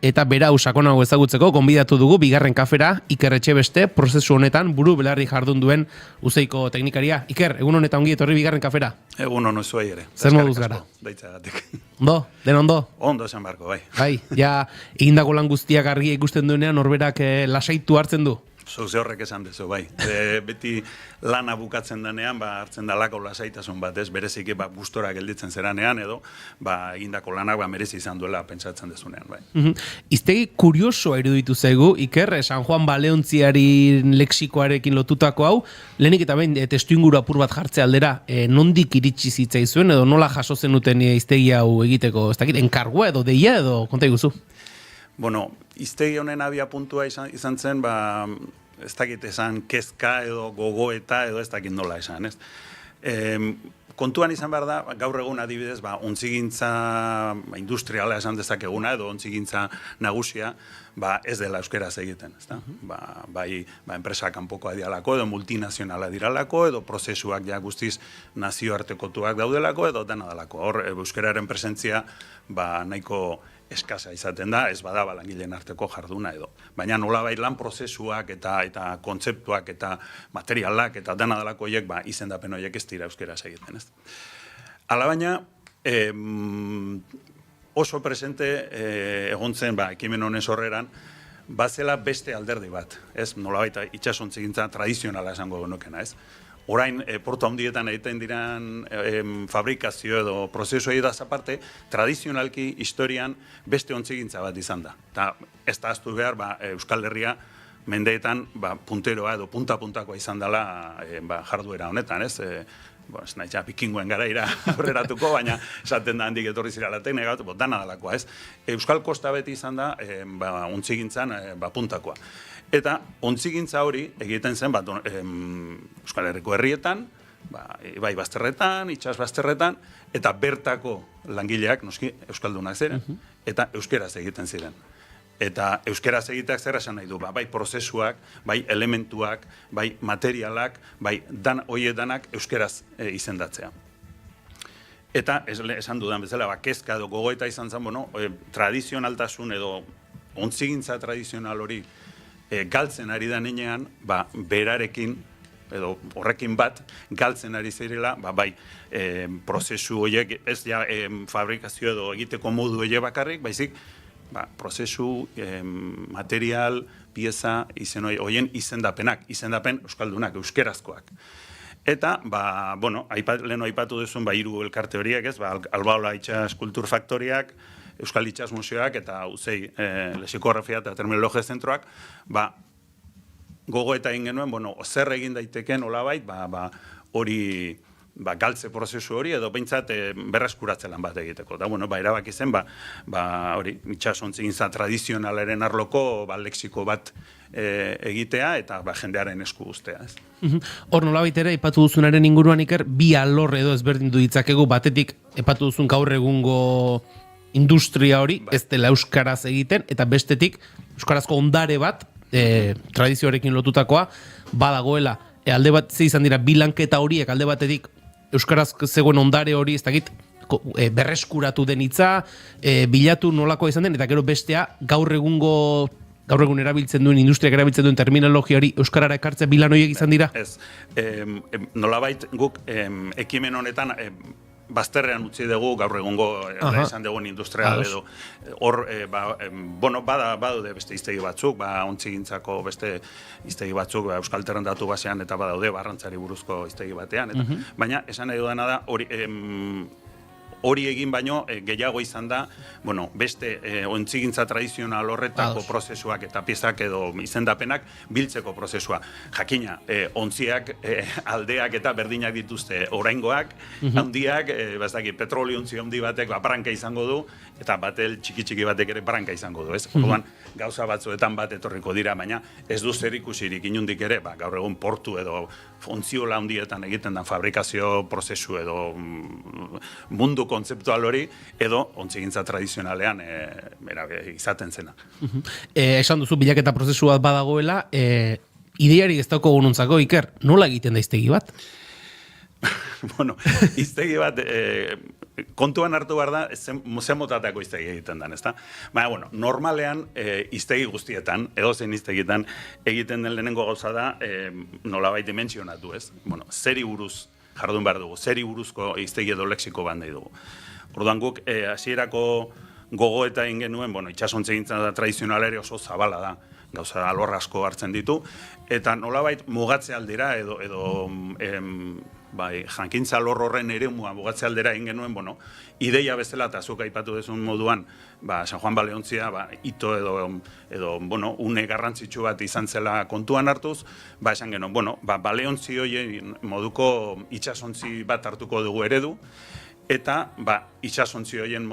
eta berau sakonago ezagutzeko gonbidatu dugu bigarren kafera Iker Etxebeste prozesu honetan buru belarri jardun duen Uzeiko teknikaria. Iker, egun honetan ongi etorri bigarren kafera. Egun honu zuei ere. Zer moduz gara? Deitzagatik. Ondo, den ondo? Ondo esan beharko, bai. Bai, ja egindako lan guztiak argia ikusten duenean norberak lasaitu hartzen du. Zuze horrek esan dezu, bai. Beti lana bukatzen denean, hartzen dalako lasaitasun bat, ez, bereziki gustora gelditzen zeranean, edo egindako lanak merezi izan duela pentsatzen dezunean, bai. Hiztegi kuriosoa iruditu zaigu, Iker, San Juan baleontziari lexikoarekin lotutako hau, lehenik eta behin testuinguru apur bat jartze aldera, nondik iritsi zitzaizuen, edo nola jaso zenuten hiztegi hau egiteko, ez dakit, enkargua edo deia, edo konta iguzu? Bueno, hiztegi honen abia puntua izan zen, ez dakit esan kezka edo gogoeta edo ez dakit nola esan, ez? Kontuan izan behar da, gaur egun adibidez, ontzigintza industriala esan dezakeguna edo ontzigintza nagusia, ez dela euskeraz egiten, ezta? Bai, enpresa kanpokoa diralako edo multinazionala diralako edo prozesuak ja guztiz nazioartekotuak daudelako edo dena dalako. Hor, euskeraren presentzia nahiko eskasa izaten da, ez bada langileen arteko jarduna edo. Baina nolabait lan prozesuak eta kontzeptuak eta materialak eta dena dalako horiek izendapen horiek ez dira euskeraz egiten, ez? Alabaina, oso presente egon zen ekimen honen sorreran, bazela beste alderdi bat, ez? Nolabait itsasontzigintza tradizionala esango genukena, ez? Orain, portu handietan egiten diran fabrikazio edo prozesu egitaz aparte, tradizionalki historian beste ontzigintza bat izan da. Eta ez da aztu behar, Euskal Herria mendeetan punteroa edo punta-puntakoa izan dela jarduera honetan, ez? Ez nahi pikinguen garaira aurreratuko, baina esaten da handik etorri ziralatek negatu, dana dalakoa, ez? Euskal Kosta beti izan da ontzigintzan puntakoa. Eta ontzigintza hori egiten zen Euskal Herriko herrietan, bai bazterretan, itsas bazterretan, eta bertako langileak, noski, euskaldunak ziren, eta euskeraz egiten ziren. Eta euskeraz egiteak zer esan nahi du, bai prozesuak, bai elementuak, bai materialak, bai hoietanak euskeraz izendatzea. Eta, esan dudan bezala, kezka edo gogoeta izan zen, tradizionaltasun edo ontzigintza tradizional hori galtzen ari da nenean, berarekin, edo horrekin bat, galtzen ari zirela, prozesu horiek, ez ja fabrikazio edo egiteko modu horiek bakarrik, baizik, prozesu, material, pieza, horien izendapen euskaldunak, euskerazkoak. Eta, leheno aipatu duzun, hiru elkarte horiek, ez, Albaola Itsas Kultur Faktoriak, Euskal Itsas Museoak eta Uzei Lexikografia eta Terminologia Zentroak, gogoeta egin genuen, zer egin daiteken olabait, hori galtze prozesu hori edo behintzat berreskuratze lan bat egiteko. Eta, erabaki zen, hori, itxasontzigintza tradizionalaren arloko lexiko bat egitea eta jendearen esku uztea. Hor nolabait ere, ipatu duzunaren inguruan, Iker, bi alor edo ezberdin du ditzakegu, batetik, ipatu duzun gaur egungo industria hori, ez dela euskaraz egiten, eta bestetik, euskarazko ondare bat, tradizioarekin lotutakoa, badagoela, alde bat izan dira, bilanketa horiek, alde batetik, euskaraz zegoen ondare hori, ez dakit, berreskuratu den hitza, bilatu nolakoa izan den, eta gero bestea, gaur egun erabiltzen duen, industriak erabiltzen duen terminologia hori, euskarara ekartzea bilan horiek izan dira? Ez, nolabait guk ekimen honetan, bazterrean utzi dugu gaur egungo esan dugun industrial edo hor badaude beste hiztegi batzuk, ontzigintzako beste hiztegi batzuk Euskalterren datu basean eta badaude barrantzari buruzko hiztegi batean eta baina esan nahi dudana da hori egin baino gehiago izan da, beste ontzigintza tradizional horretako prozesuak eta piezak edo izendapenak biltzeko prozesua. Jakina, ontziak, aldeak eta berdinak dituzte oraingoak, handiak, petrolio ontzi handi batek branka izango du, eta batel txiki batek ere branka izango du, ez? Orduan, gauza batzuetan bat etorriko dira, baina ez du zer ikusirik inundik ere, gaur egun portu edo ontziola handietan egiten da fabrikazio prozesu edo mundu kontzeptual hori, edo ontzigintza tradizionalean izaten zena. Esan duzu, bilaketa prozesu bat badagoela, ideari ez dauko gununtzako, Iker, nola egiten da hiztegi bat? Hiztegi bat, kontuan hartu behar da, zen motatako hiztegi egiten den, ezta? Baina, normalean, hiztegi guztietan, edozein hiztegitan, egiten den lehenengo gauza da, nolabait dimentsionatu, ez? Zeri buruz jardun behar dugu, zeri buruzko hiztegi edo lexiko bat nahi dugu. Orduan guk, hasierako gogoeta egin genuen, itxasontzegintza tradizionala ere oso zabala da, gauza alor asko hartzen ditu, eta nolabait mugatze aldera edo jankintza alor horren ere mugatze aldera egin genuen, ideia bezala eta zuk aipatu duzun moduan, San Juan Baleontzia, hito edo une garrantzitsu bat izan zela kontuan hartuz, esan genuen, Baleontzi hori moduko itxasontzi bat hartuko dugu eredu, eta itxasontzi horien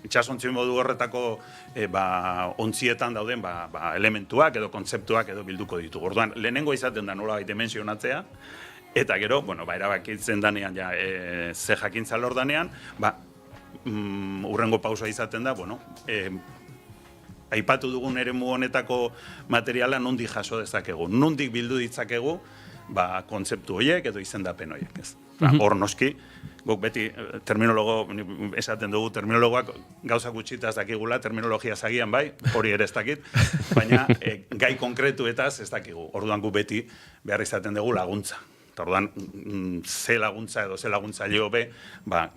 itxasontzi modu horretako ontzietan dauden elementuak edo kontzeptuak edo bilduko ditugu. Orduan, lehenengo izaten da nolabait dimensionatzea, eta gero, erabakitzen danean, ze jakintza lor danean, urrengo pausa izaten da, aipatu dugun eremu honetako materiala nondik jaso dezakegu, nondik bildu ditzakegu, kontzeptu horiek edo izendapen horiek, ez. Hor noski, guk beti esaten dugu terminologoak gauza gutxitaz dakigula, terminologia zagian hori ere ez dakit, baina gai konkretuetaz ez dakigu. Orduan guk beti behar izaten dugu laguntza. Orduan, ze laguntza edo ze laguntzaile hobe,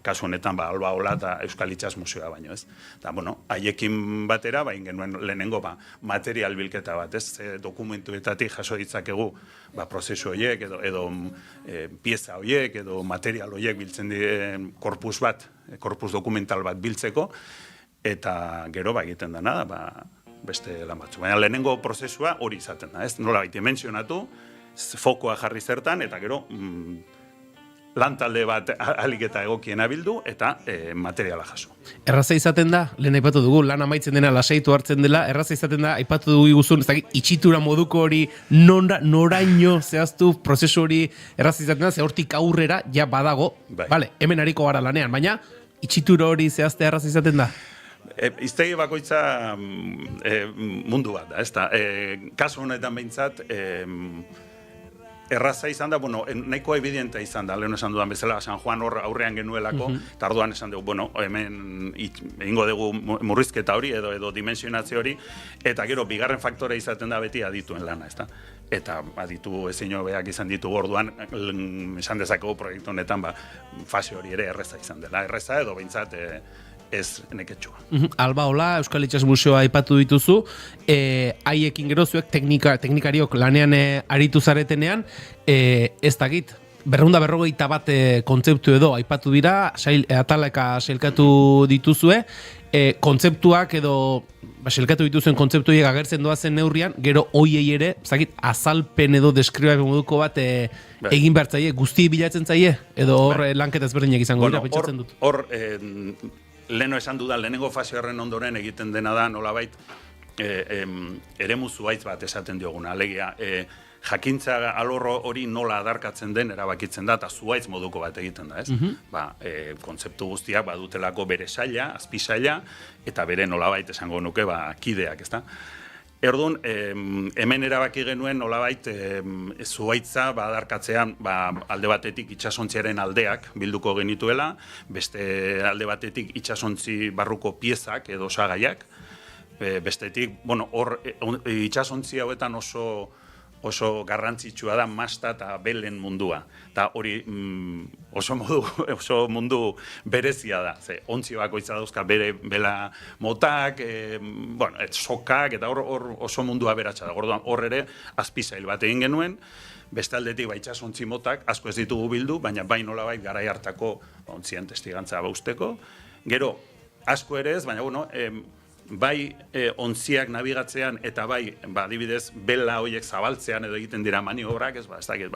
kasu honetan Alba Ola eta Euskal Itsas Museoa baino, ez? Eta, haiekin batera, genuen lehenengo material bilketa bat, ez? Dokumentuetatik jaso ditzakegu prozesu horiek edo pieza horiek edo material horiek biltzen diren korpus dokumental bat biltzeko, eta gero egiten dena da, beste lan batzu. Baina lehenengo prozesua hori izaten da, ez? Nola baita mentzionatu, fokoa jarri zertan, eta gero lantalde bat alik eta egokiena bildu, eta materiala jaso. Erraza izaten da, lehen aipatu dugu, lan amaitzen dena, lasaitu hartzen dela, erraza izaten da, aipatu dugu iguzun, ez dakit, itxitura moduko hori, noraino zehaztu prozesu hori erraza izaten da, ze hortik aurrera, ja badago, hemen hariko gara lanean, baina itxitura hori zehaztea erraza izaten da? Hiztegi bakoitza mundu bat da, ez da. Kasu honetan behintzat, erraza izan da, nahiko evidente izan da, lehen esan dudan bezala, San Juan hor aurrean genuelako, eta orduan esan dugu, hemen egingo dugu murrizketa hori edo dimensionatze hori, eta gero, bigarren faktore izaten da beti adituen lana, ez da. Eta aditu ezin hobeak izan ditugu orduan, esan dezakegu proiektu honetan, fase hori ere erreza izan dela. Erreza edo behintzat, ez neketxua. Alba Ola, Euskal Itsas Museoa aipatu dituzu, haiekin gero zuek teknikariok lanean aritu zaretenean, ez dakit, 250 bat kontzeptu edo aipatu dira, ataleka sailkatu dituzue, kontzeptuak edo sailkatu dituzuen kontzeptuiek agertzen doazen neurrian, gero hoiei ere, zakit, azalpen edo deskribapen moduko bat egin behar zaie, guzti bilatzen zaie, edo hor lanketa ezberdinak izango dira, pentsatzen dut. Hor, leheno esan dudan, lehenengo fase horren ondoren egiten dena da, nolabait, eremu zuhaitz bat esaten dioguna, alegia, jakintza alorro hori nola adarkatzen den erabakitzen da, eta zuhaitz moduko bat egiten da, ez? Kontzeptu guztiak badutelako bere saila, azpi saila, eta bere nolabait esango nuke, kideak, ez da? Erduan, hemen erabaki genuen nolabait zuhaitza adarkatzean alde batetik itxasontziaren aldeak bilduko genituela, beste alde batetik itxasontzi barruko piezak edo osagaiak, bestetik, hor itxasontzi hauetan oso oso garrantzitsua da masta eta belen mundua. Eta hori oso mundu berezia da. Ze, ontzi bakoitza dauzka bere bela motak, sokak, eta hor oso mundua beratxa da. Orduan hor ere azpizail bat egin genuen, beste aldetik itsasontzi motak asko ez ditugu bildu, baina bai nolabait garai hartako ontzien testigantza bausteko. Gero, asko ere ez, baina bai ontziak nabigatzean eta bai, adibidez, bela horiek zabaltzean edo egiten dira maniobrak, ez dakit,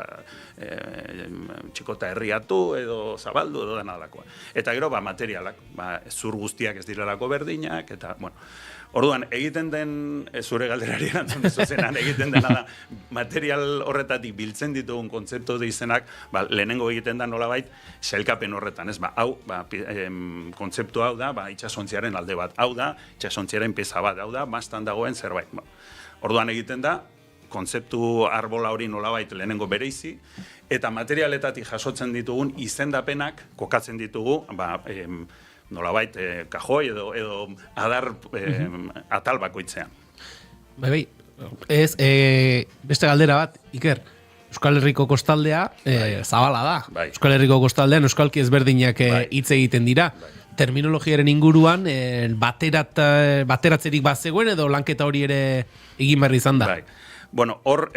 txikota herriatu edo zabaldu edo denalakoa. Eta gero, materialak, zur guztiak ez direlako berdinak, eta, orduan, egiten den, zure galderari erantzun zuzenan, egiten dena da, material horretatik biltzen ditugun kontzeptu izenak, lehenengo egiten da nolabait, sailkapen horretan, ez? Hau, kontzeptu hau da, itsasontziaren alde bat, hau da, itsasontziaren pieza bat, hau da, mastan dagoen zerbait. Orduan egiten da, kontzeptu arbola hori nolabait lehenengo bereizi, eta materialetatik jasotzen ditugun izendapenak kokatzen ditugu, nolabait kajoi edo adar atal bakoitzean. Bai, ez, beste galdera bat, Iker, Euskal Herriko kostaldea zabala da. Euskal Herriko kostaldean euskalki ezberdinak hitz egiten dira. Terminologiaren inguruan bateratzerik bat zegoen edo lanketa hori ere egin berri izan da? Bueno, hor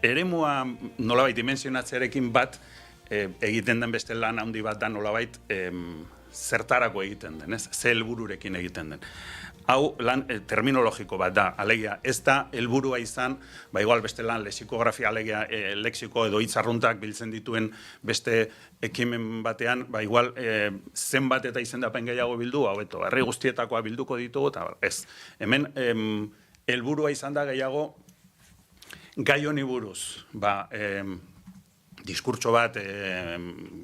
eremua nolabait dimensionatzearekin bat egiten den beste lan handi bat da nolabait zertarako egiten den, ez? Ze helbururekin egiten den. Hau lan terminologiko bat da, alegia, ez da helburua izan, igual beste lan lexikografia, alegia, lexiko edo hitzarruntak biltzen dituen beste ekimen batean, igual zenbat eta izendapen gehiago bildu, hau herri guztietakoa bilduko ditugu, eta ez. Hemen helburua izan da gehiago gai honi buruz, diskurtso bat,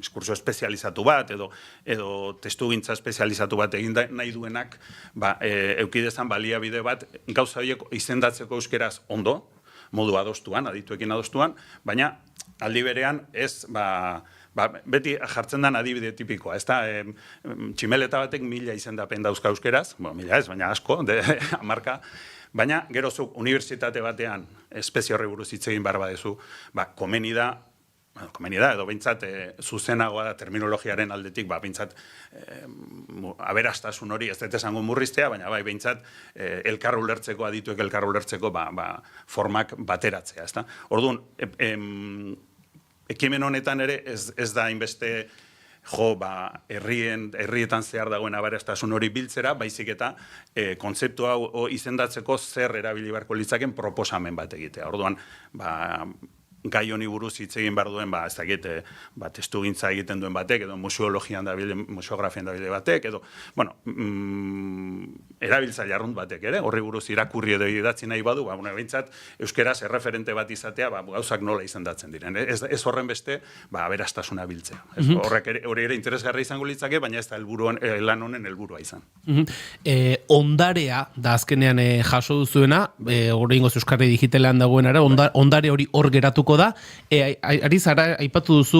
diskurso espezializatu bat, edo testugintza espezializatu bat egin nahi duenak, eukidezan baliabide bat, gauza horiek izendatzeko euskeraz ondo, modu adostuan, adituekin adostuan, baina aldi berean ez, beti jartzen den adibide tipikoa, ez da, tximeleta batek 1000 izendapen dauzka euskeraz, 1000 ez, baina asko, marka, baina gero zuk unibertsitate batean espezie horri buruz hitz egin behar badezu, komeni da, edo behintzat zuzenagoa da terminologiaren aldetik, behintzat aberastasun hori ez dut esango murriztea, baina behintzat elkar ulertzeko, adituek elkar ulertzeko formak bateratzea. Orduan, ekimen honetan ere ez da inbeste herrietan zehar dagoen aberastasun hori biltzera, baizik eta kontzeptu hau izendatzeko zer erabili beharko litzaken proposamen bat egitea. Orduan, gai honi buruz hitz egin behar duen, ez dakit, testugintza egiten duen batek, edo museologian dabile, museografian dabile batek, edo, erabiltzaile arrunt batek, ere, horri buruz irakurri edo idatzi nahi badu, behintzat, euskeraz erreferente bat izatea, gauzak nola izendatzen diren. Ez horren beste, aberastasuna biltzea. Hori ere interesgarri izango litzake, baina ez da lan honen helburua izan. Ondarea, da azkenean jaso duzuena, hori ingoz Euskarri digitalean dagoenara, ondare hori hor geratuko da, ari zara, aipatu duzu,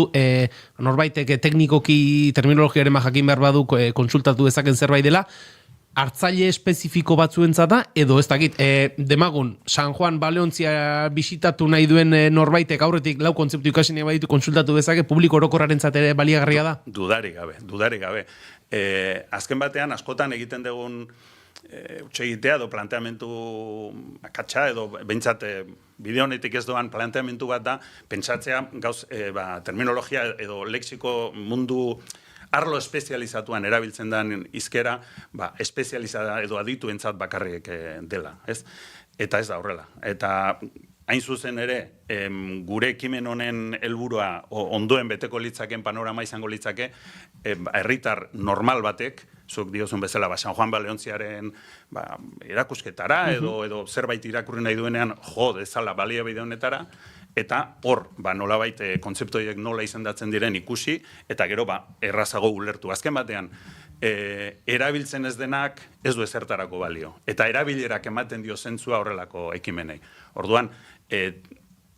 norbaitek teknikoki terminologiaren jakin behar badu konsultatu dezaken zerbait dela, hartzaile espezifiko batzuentzat da, edo ez dakit, demagun, San Juan Baleontzia bisitatu nahi duen norbaitek aurretik lau kontzeptu ikasi nahi baditu konsultatu dezake, publiko orokorraren ere baliagarria da? Dudarik gabe. Azken batean, askotan egiten dugun utxegitea edo planteamentu akatsa edo behintzat bideo honetik ez doan planteamentu bat da pentsatzea terminologia edo lexiko mundu arlo espezializatuan erabiltzen den hizkera espezializada edo adituentzat bakarrik dela, ez? Eta ez da horrela. Eta hain zuzen ere, gure ekimen honen helburua ondoen beteko litzaken panorama izango litzake, herritar normal batek, zuk diozun bezala, San Juan Baleontziaren erakusketara, edo zerbait irakurri nahi duenean, dezala baliabide honetara, eta hor, nolabait kontzeptoiek nola izendatzen diren ikusi, eta gero errazago ulertu. Azken batean, erabiltzen ez denak ez du ezertarako balio. Eta erabilerak ematen dio zentzua horrelako ekimenei. Orduan,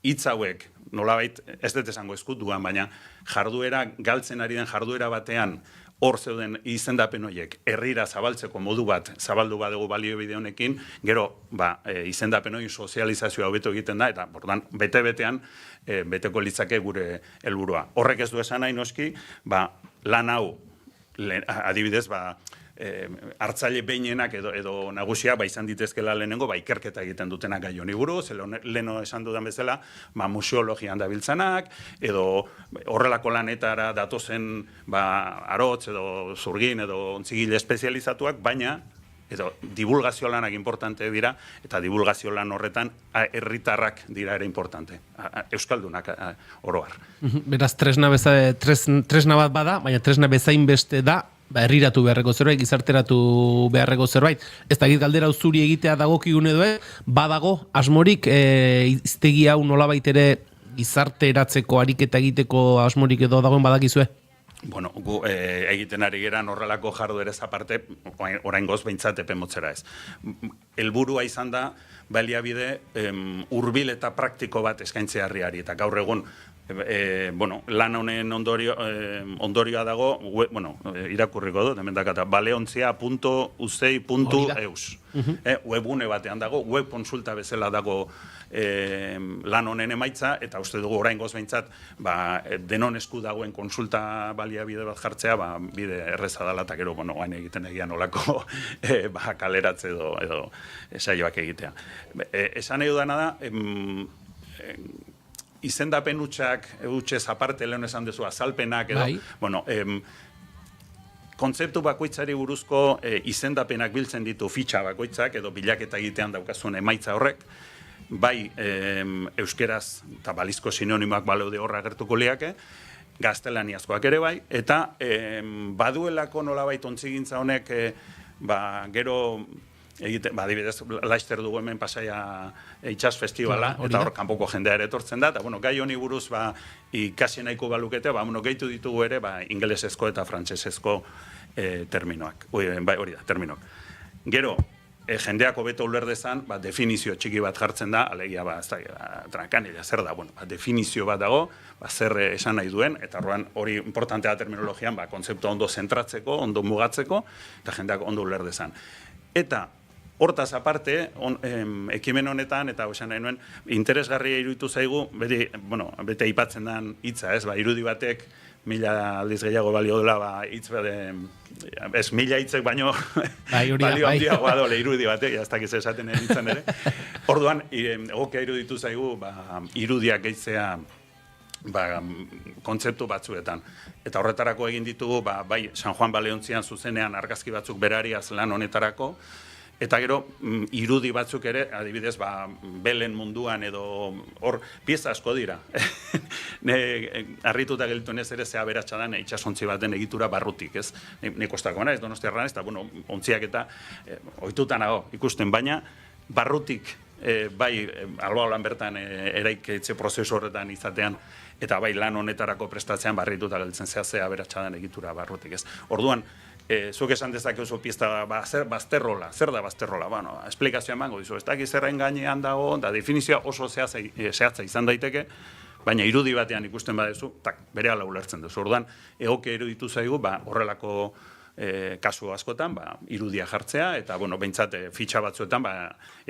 hitz hauek nolabait, ez dut esango ezkutuan, baina jarduera, galtzen ari den jarduera batean, hor zeuden izendapen horiek herrira zabaltzeko modu bat zabaldu badugu baliobide honekin, gero izendapen hori sozializazioa hobeto egiten da, eta bordan bete-betean beteko litzake gure helburua. Horrek ez du esan nahi noski, lan hau, adibidez, hartzaile behinenak edo nagusiak izan ditezkela lehenengo ikerketa egiten dutenak gai honi buruz, leheno esan dudan bezala, museologian dabiltzanak, edo horrelako lanetara datozen arotz edo zurgin edo ontzigile espezializatuak, baina edo divulgazio lanak importante dira, eta divulgazio lan horretan herritarrak dira ere importante, euskaldunak oroar. Beraz, tresna bat bada, baina tresna bezain beste da, herriratu beharreko zerbait, gizarteratu beharreko zerbait. Ez dakit galdera zuri egitea dagokigun edo, badago asmorik hiztegi hau nolabait ere gizarteratzeko ariketa egiteko asmorik edo dagoen badakizue? Bueno, gu egiten ari geran horrelako jarduerez aparte, oraingoz behintzat epe motzera ez. Helburua izan da, baliabide hurbil eta praktiko bat eskaintzea herriari, eta gaur egun lan honen ondorioa dago, irakurriko dut, hemen dakata, baleontzia.uzei.eus. Webgune batean dago, web konsulta bezala dago lan honen emaitza, eta uste dugu oraingoz behintzat, denon esku dagoen konsulta baliabide bat jartzea, bide erreza dela, eta gero, hain egiten egian olako kaleratze edo saioak egitea. Esan nahi dudana da, izendapen hutsez aparte lehen esan dezu azalpenak edo, kontzeptu bakoitzari buruzko izendapenak biltzen ditu fitxa bakoitzak edo bilaketa egitean daukazun emaitza horrek, bai euskeraz eta balizko sinonimoak baleude horra agertuko liake, gaztelaniazkoak ere bai, eta baduelako nolabait ontzigintza honek gero adibidez, Laster dugu hemen Pasaia itxas festivala, eta hor kanpoko jendea ere etortzen da, eta gai honi buruz ikasi nahiko balukete, gehitu ditugu ere ingelesezko eta frantsesezko terminoak. Hori da, terminoak. Gero, jendeako beto uler dezan, definizio txiki bat jartzen da, alegia, trankanila, zer da, definizio bat dago, zer esan nahi duen, eta hori importantea terminologian, kontzeptu ondo zentratzeko, ondo mugatzeko, eta jendeak ondo uler dezan. Eta, hortaz aparte, ekimen honetan, eta esan nahi nuen, interesgarria iruditu zaigu, bete aipatzen den hitza, irudi batek, 1000 aldiz gehiago balio dela, ez 1000 hitzek baino, balio handiagoa dole irudi batek, ez dakiz esaten hitzan ere. Orduan, egokia iruditu zaigu, irudiak gehitzea, kontzeptu batzuetan. Eta horretarako egin ditugu, bai San Juan Baleontzian zuzenean argazki batzuk berariaz lan honetarako, eta gero irudi batzuk ere, adibidez, belen munduan edo hor pieza asko dira. Arrituta gelditu nez ere zea beratxa da, itxasontzi baten egitura barrutik, ez? Ne kostako ez Donostiarran ez, eta ontziak eta ohituta nago ikusten, baina barrutik bai alba-holan bertan eraiketxe prozesu horretan izatean, eta bai lan honetarako prestatzean barrituta gelditzen zea beratxa den egitura barrutik, ez? Orduan, zuk esan dezakezu pista bazterrola, zer da bazterrola? Esplikazioa emango dizu, ez dakiz zerren gainean dago, da definizioa oso zehatza izan daiteke, baina irudi batean ikusten badezu, berehala ulertzen duzu. Orduan, egokia iruditu zaigu, horrelako kasu askotan, irudia jartzea, eta, behintzat, fitxa batzuetan,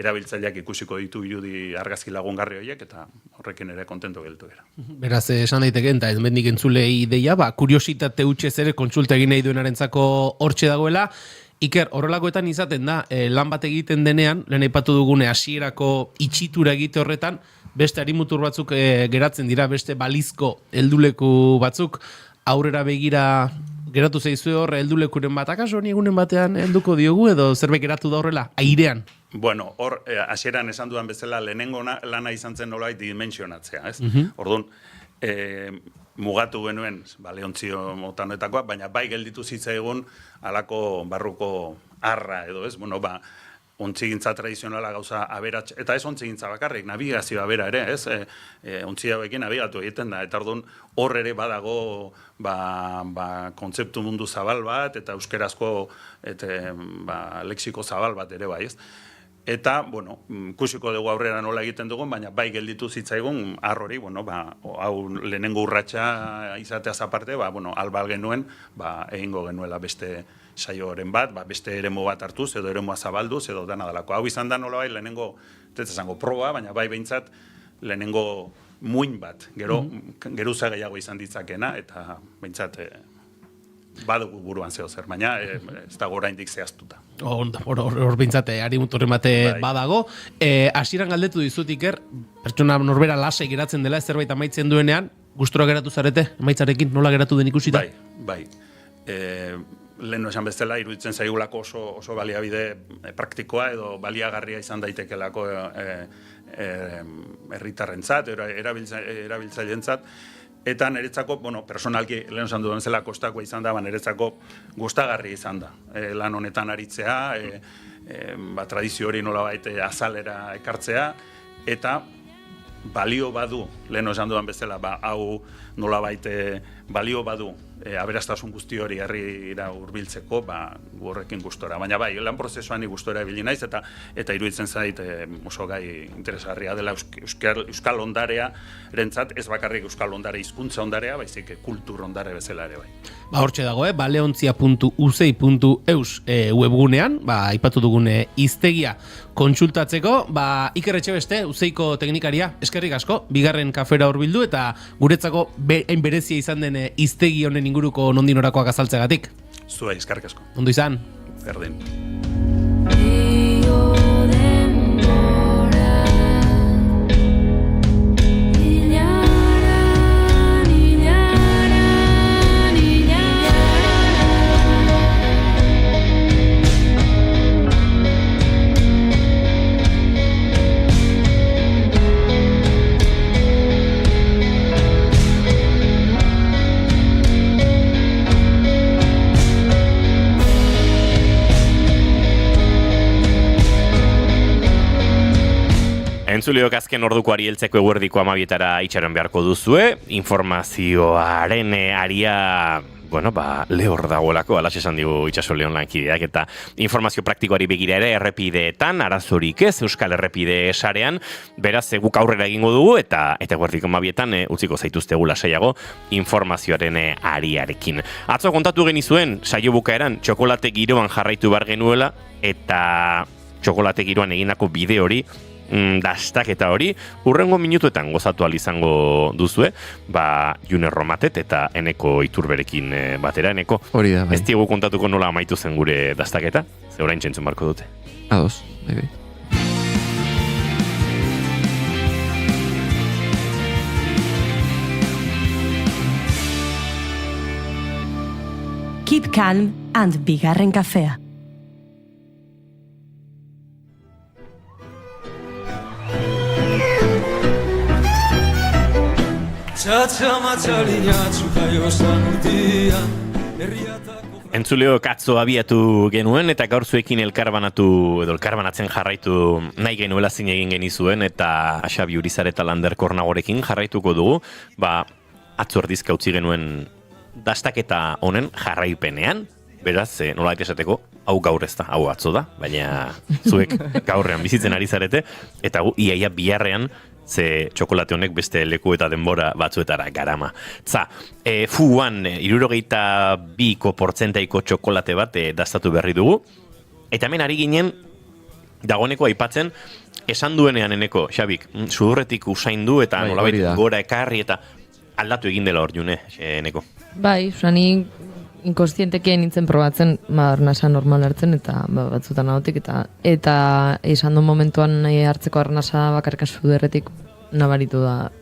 erabiltzaileak ikusiko ditu irudi argazki lagungarri horiek, eta horrekin ere kontento geltu gara. Beraz, esan daiteke, eta ez mendik entzulei ideia, kuriositate hutsez ere kontsulta egin nahi duenarentzako hortxe dagoela. Iker, horrelakoetan izaten da, lan bat egiten denean, lehen aipatu dugune hasierako itxitura egite horretan, beste harimutur batzuk geratzen dira, beste balizko helduleku batzuk, aurrera begira geratu zaizue hor heldulekuren bat, akaso honi egunen batean helduko diogu edo zerbait geratu da horrela, airean? Bueno, hor, hasieran esan dudan bezala, lehenengo lana izan zen nolait dimensionatzea, ez? Orduan, mugatu genuen, Leontzio motanetakoa, baina bai gelditu zitzaigun halako barruko arra edo, ez? Ontzigintza tradizionala gauza aberats, eta ez ontzigintza bakarrik, navigazioa bera ere, ez? Ontzia hauekin navigatu egiten da, eta orduan hor ere badago kontzeptu mundu zabal bat, eta euskerazko lexiko zabal bat ere bai, ez? Eta, bueno, ikusiko dugu aurrera nola egiten dugun, baina bai gelditu zitzaigun arrori, bueno, hau lehenengo urratsa izateaz aparte, bueno, albal genuen, egingo genuela beste saioren bat, beste eremu bat hartuz, edo eremua zabalduz, edo dana dalako. Hau izan da nola bai lehenengo, ez esango proba, baina bai behintzat lehenengo muin bat, geruza gehiago izan ditzakena, eta behintzat badugu buruan zeo zer, baina ez dago oraindik zehaztuta. Hor bintzate, ari muturren bate badago. Hasieran galdetu dizut Iker, pertsona norbera lasai geratzen dela, zerbait amaitzen duenean, gustura geratu zarete, amaitzarekin, nola geratu den ikusita? Bai. Lehen esan bezala, iruditzen zaigulako oso baliabide praktikoa edo baliagarria izan daitekelako herritarrentzat, erabiltzailentzat, eta niretzako, personalki, lehen esan duen zela kostakoa izan da, niretzako gustagarri izan da. Lan honetan aritzea, tradizio hori nolabait azalera ekartzea, eta balio badu, lehen esan duen bezala, hau nolabait balio badu, aberastasun guzti hori herrira hurbiltzeko, horrekin gustora. Baina bai, lan prozesuan gustora ibili naiz, eta iruditzen zait oso gai interesgarria dela euskal ondarea rentzat, ez bakarrik euskal ondare hizkuntza ondarea, baizik kultur ondare bezala ere bai. Hortxe dago, baleontzia.usei.eus webgunean, aipatu dugun hiztegia kontsultatzeko, Iker Etxebeste, Useiko teknikaria, eskerrik asko, bigarren kafera hurbildu, eta guretzako berezia izan den hiztegi honen inguruko nondinorakoak azaltzegatik. Zuei, eskerrik asko. Ondo izan. Berdin. Entzuleok azken ordukoari heltzeko eguerdiko 12etara itxaron beharko duzue, informazioaren aria, lehor dagoelako, alaxe esan digu itxaso lehon lankideak, eta informazio praktikoari begira ere errepideetan, arazorik ez, Euskal Errepide sarean, beraz guk aurrera egingo dugu, eta eguerdiko 12etan utziko zaituztegu lasaiago informazioaren ariarekin. Atzo kontatu genizuen, saio bukaeran, txokolate giroan jarraitu bar genuela, eta txokolate giroan egindako bide hori, dastaketa hori, hurrengo minutuetan gozatu izango duzue, June Romatet eta Eneko Iturberekin batera, Eneko. Hori da, bai. Ez diegu kontatuko nola amaitu zen gure dastaketa, ze orain txentzun barko dute. Ados, bai. Keep calm and bigarren kafea. Entzuleo katzo abiatu genuen eta gaur zuekin elkarbanatzen jarraitu nahi genuela zin egin genizuen eta Xabi Urizar eta Lander Kornagorekin jarraituko dugu, atzo erdizka utzi genuen dastaketa honen jarraipenean, beraz, nola esateko, hau gaur ez da, hau atzo da, baina zuek gaurrean bizitzen ari zarete, eta iaia biharrean ze txokolate honek beste leku eta denbora batzuetara garama. Fuan 62% txokolate bat dastatu berri dugu, eta hemen ari ginen dagoeneko aipatzen esan duenean Eneko, Xabik, sudurretik usaindu eta nolabait gora ekarri eta aldatu egin dela hor June, Eneko. Bai, ni inkostientekien nintzen probatzen, arnasa normal hartzen eta batzutan ahotik eta esan du momentuan hartzeko arnasa bakarka suderretik nabaritu da,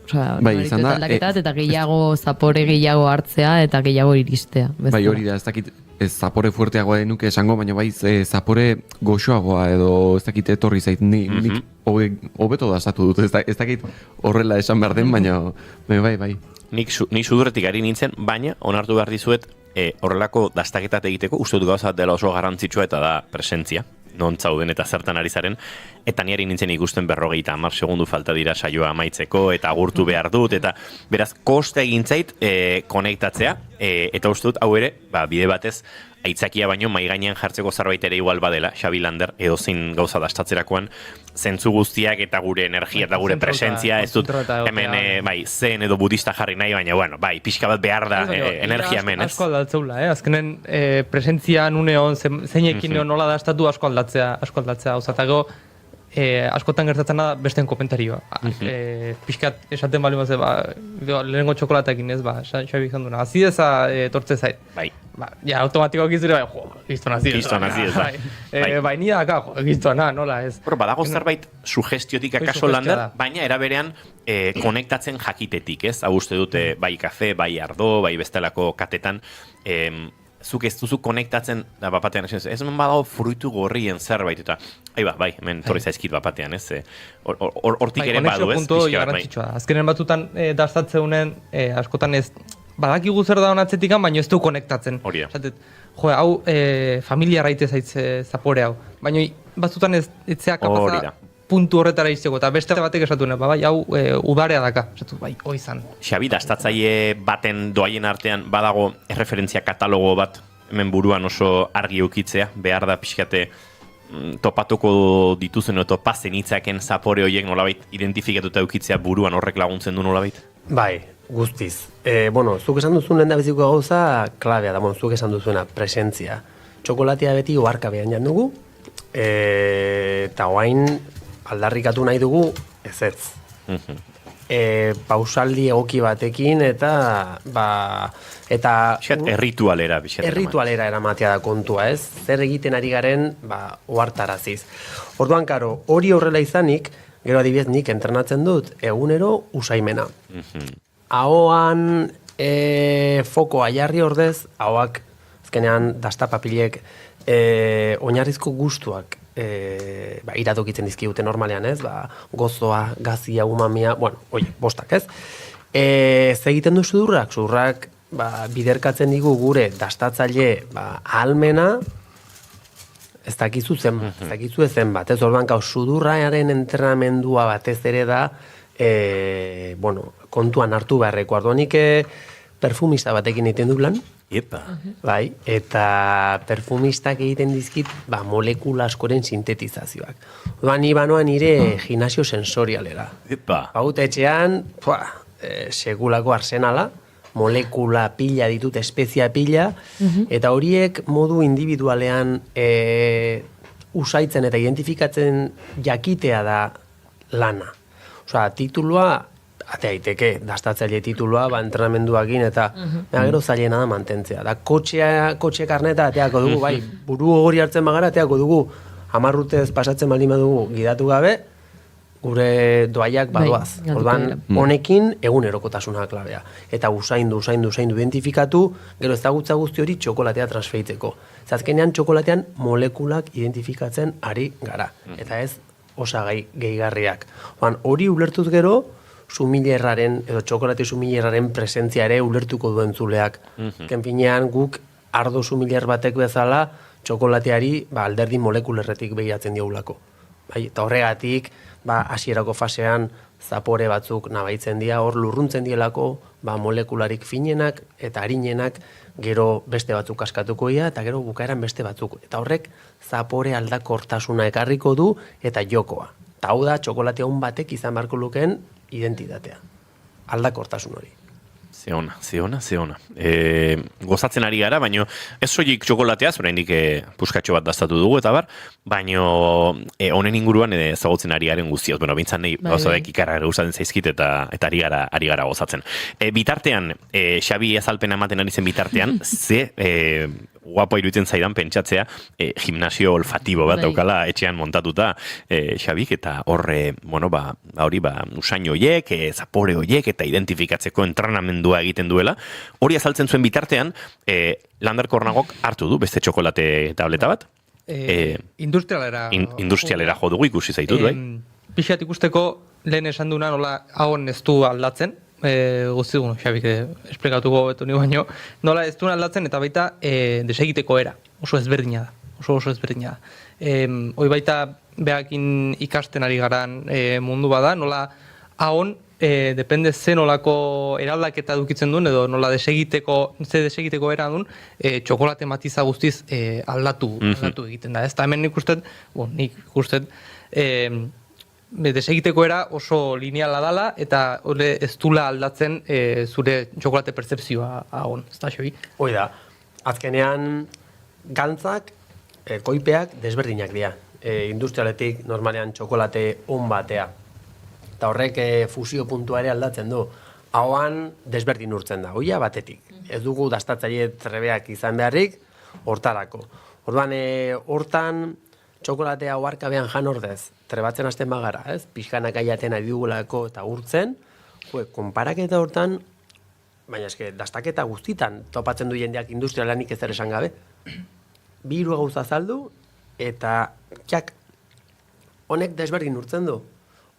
nabaritu da aldaketat eta gehiago zapore gehiago hartzea eta gehiago iristea. Bai, hori da, ez dakit zapore fuerteagoa denuke esango, baina bai zapore goxoagoa edo ez dakit etorri zait, nik hobeto dastatu dut, ez dakit horrela esan behar den, baina bai. Nik sudurretik ari nintzen, baina onartu behar dizuet horrelako dastaketat egiteko, uste dut gauza dela oso garrantzitsua eta da presentzia, non zauden eta zertan ari zaren, eta ni ari nintzen ikusten 50 segundu falta dira saioa amaitzeko, eta agurtu behar dut, eta beraz koste egin zait konektatzea, eta uste dut hau ere, bide batez, aitzakia baino mai gainean jartzeko zerbait ere igual badela, Xabi Lander, edozein gauza dastatzerakoan, zentzu guztiak eta gure energia eta gure presentzia, ez dut hemen bai, zen edo budista jarri nahi, baina bueno, bai, pixka bat behar da energia hemen, ez? Asko aldatzeula, azkenen presentzia nuneon, zeinekin nola dastatu asko aldatzea gauzatago, askotan gertatzen da besteen komentarioa. Pixkat esaten bali mazte, lehenengo txokolatekin ez, Xabi izan duna. Azideza tortze zait. Bai. Ja, automatikoak izure, gizton azideza. Bai, nire daka, giztona, nola ez. Badago zerbait sugestiotik akaso Lander, baina eraberean konektatzen jakitetik, ez? Hau uste dute bai kafe, bai ardo, bai bestelako katetan, zuk ez duzu konektatzen, da bapatean, ez badago fruitu gorrien zerbait, eta bai, hemen torri zaizkit bapatean, ez? Hortik ere badu, ez? Azkenen batutan dastatzeunen, askotan ez, badakigu zer da honatzetik, baina ez du konektatzen. Hori da. Jo, hau familia raite zaitze zapore hau, baina batzutan ez etzea kapaza puntu horretara izteko, eta beste batek esatu nahi, bai, hau udarea daka, esatu, bai, izan. Xabi, dastatzaile baten doaien artean badago erreferentzia katalogo bat hemen buruan oso argi eukitzea, behar da pixkate topatuko dituzen edo topazen hitzaken zapore horiek nolabait identifikatuta eukitzea buruan horrek laguntzen du nolabait? Bai, guztiz. Zuk esan duzun lehen da biziko gauza klabea da, zuk esan duzuena presentzia. Txokolatea beti oarka behan jan dugu, eta oain aldarrikatu nahi dugu ezetz. Pausaldi egoki batekin eta erritualera eramatea da kontua, ez? Zer egiten ari garen ohartaraziz. Orduan, karo, hori horrela izanik, gero adibidez nik entrenatzen dut egunero usaimena. Ahoan fokoa jarri ordez, ahoak azkenean dastapapilek oinarrizko gustuak iradokitzen dizkigute normalean, ez? Gozoa, gazia, umamia, bostak, ez? Zegiten du sudurrak? Sudurrak biderkatzen digu gure dastatzaile ahalmena, ez dakizu ezen bat, ez? Orduan, sudurraren entrenamendua batez ere da, kontuan hartu beharreko. Orduan, nik perfumista batekin egiten du lan, bai, eta perfumistak egiten dizkit molekula askoren sintetizazioak. Orduan, ni banoan nire gimnasio sensorialera. Baut etxean, sekulako arsenala, molekula pila ditut, espezia pila, eta horiek modu individualean usaitzen eta identifikatzen jakitea da lana. Osea, titulua ate aiteke, dastatzaile titulua, entrenamenduakin, eta gero zailena da mantentzea. Da, kotxe karneta ateako dugu, bai, buru hori hartzen bagara ateako dugu, 10 urtez pasatzen baldin badugu gidatu gabe, gure doaiak badoaz. Orduan, honekin egunerokotasuna klabea. Eta usaindu, identifikatu, gero ezagutza guzti hori txokolatea transferitzeko. Azkenean txokolatean molekulak identifikatzen ari gara. Eta ez osagai gehigarriak. Hori ulertuz gero, sumilerraren, edo txokolate sumilerraren presentzia ere ulertuko duen zuleak. Kenfinean guk ardo sumiler batek bezala txokolateari alderdi molekulerretik behiatzen diogulako. Eta horregatik, hasierako fasean zapore batzuk nabaitzen dira, hor lurruntzen dielako molekularik finenak eta harinenak gero beste batzuk askatuko dira, eta gero bukaeran beste batzuk. Eta horrek zapore aldakortasuna ekarriko du eta jokoa. Eta hau da, txokolate hon batek izan beharko lukeen identitatea. Aldakortasun hori. Zeona. Gozatzen ari gara, baina ez soilik txokolateaz, oraindik puskatxo bat dastatu dugu, eta baina honen inguruan ezagutzen ari garen guztioz. Bintzan nahi gauzadek ikarra gustatzen zaizkit eta ari gara gozatzen. Bitartean, Xabi azalpena ematen ari zen bitartean, ze guapo iruditzen zaidan pentsatzea gimnasio olfatibo bat daukala etxean montatuta Xabik, eta horre, hori usain horiek, zapore horiek, eta identifikatzeko entrenamendua egiten duela. Hori azaltzen zuen bitartean, Lander Kornagok hartu du beste txokolate tableta bat. Industrialera jo dugu ikusi zaitut, bai? Pixat ikusteko lehen esan duna nola hauen ez du aldatzen, guzti dugu, Xabik, esplikatuko betu ni baino, nola ez du aldatzen eta baita desegiteko era, oso ezberdina da. Hoi baita behakin ikasten ari garan mundu bada, nola haon depende ze nolako eraldaketa dukitzen duen, edo nola desegiteko era duen, txokolate matiza guztiz aldatu egiten da. Ez da hemen nik uste, desegiteko era oso lineala dala, eta ez dula aldatzen zure txokolate pertzepzioa agon, ez da, Xobi? Hoi da, azkenean gantzak, koipeak desberdinak dira. Industrialetik normalean txokolate on batea. Eta horrek fusio puntua ere aldatzen du. Hauan desberdin urtzen da, hoia batetik. Ez dugu dastatzaile trebeak izan beharrik, hortarako. Orduan, hortan txokolatea oarkabean jan ordez, trebatzen hasten bagara, ez? Pixkanak aiaten ari dugulako eta urtzen, konparaketa hortan, baina eske, dastaketa guztitan topatzen du jendeak industrialanik ez esan gabe. 2 gauza azaldu, eta txak, honek desberdin urtzen du.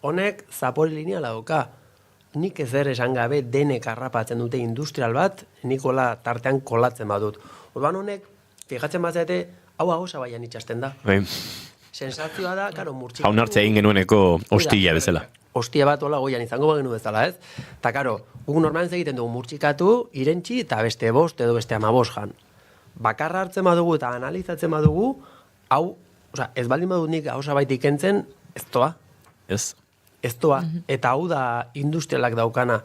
Honek zapore lineala dauka. Nik ezer esan gabe denek harrapatzen dute industrial bat, nikola tartean kolatzen badut. Orduan honek, fijatzen bazete, hau agosa baian itxasten da. Sensazioa da, karo, murtxikatu. Haun hartzea egin genueneko hostia bezala. Hostia bat hola goian izango bagenu bezala, ez? Eta karo, guk normalen egiten dugu murtxikatu, irentxi eta beste 5 edo beste 15 jan. Bakarra hartzen badugu eta analizatzen badugu, hau, ez baldin badut nik agosa baitik entzen, ez toa. Ez toa. Eta hau da industrialak daukana.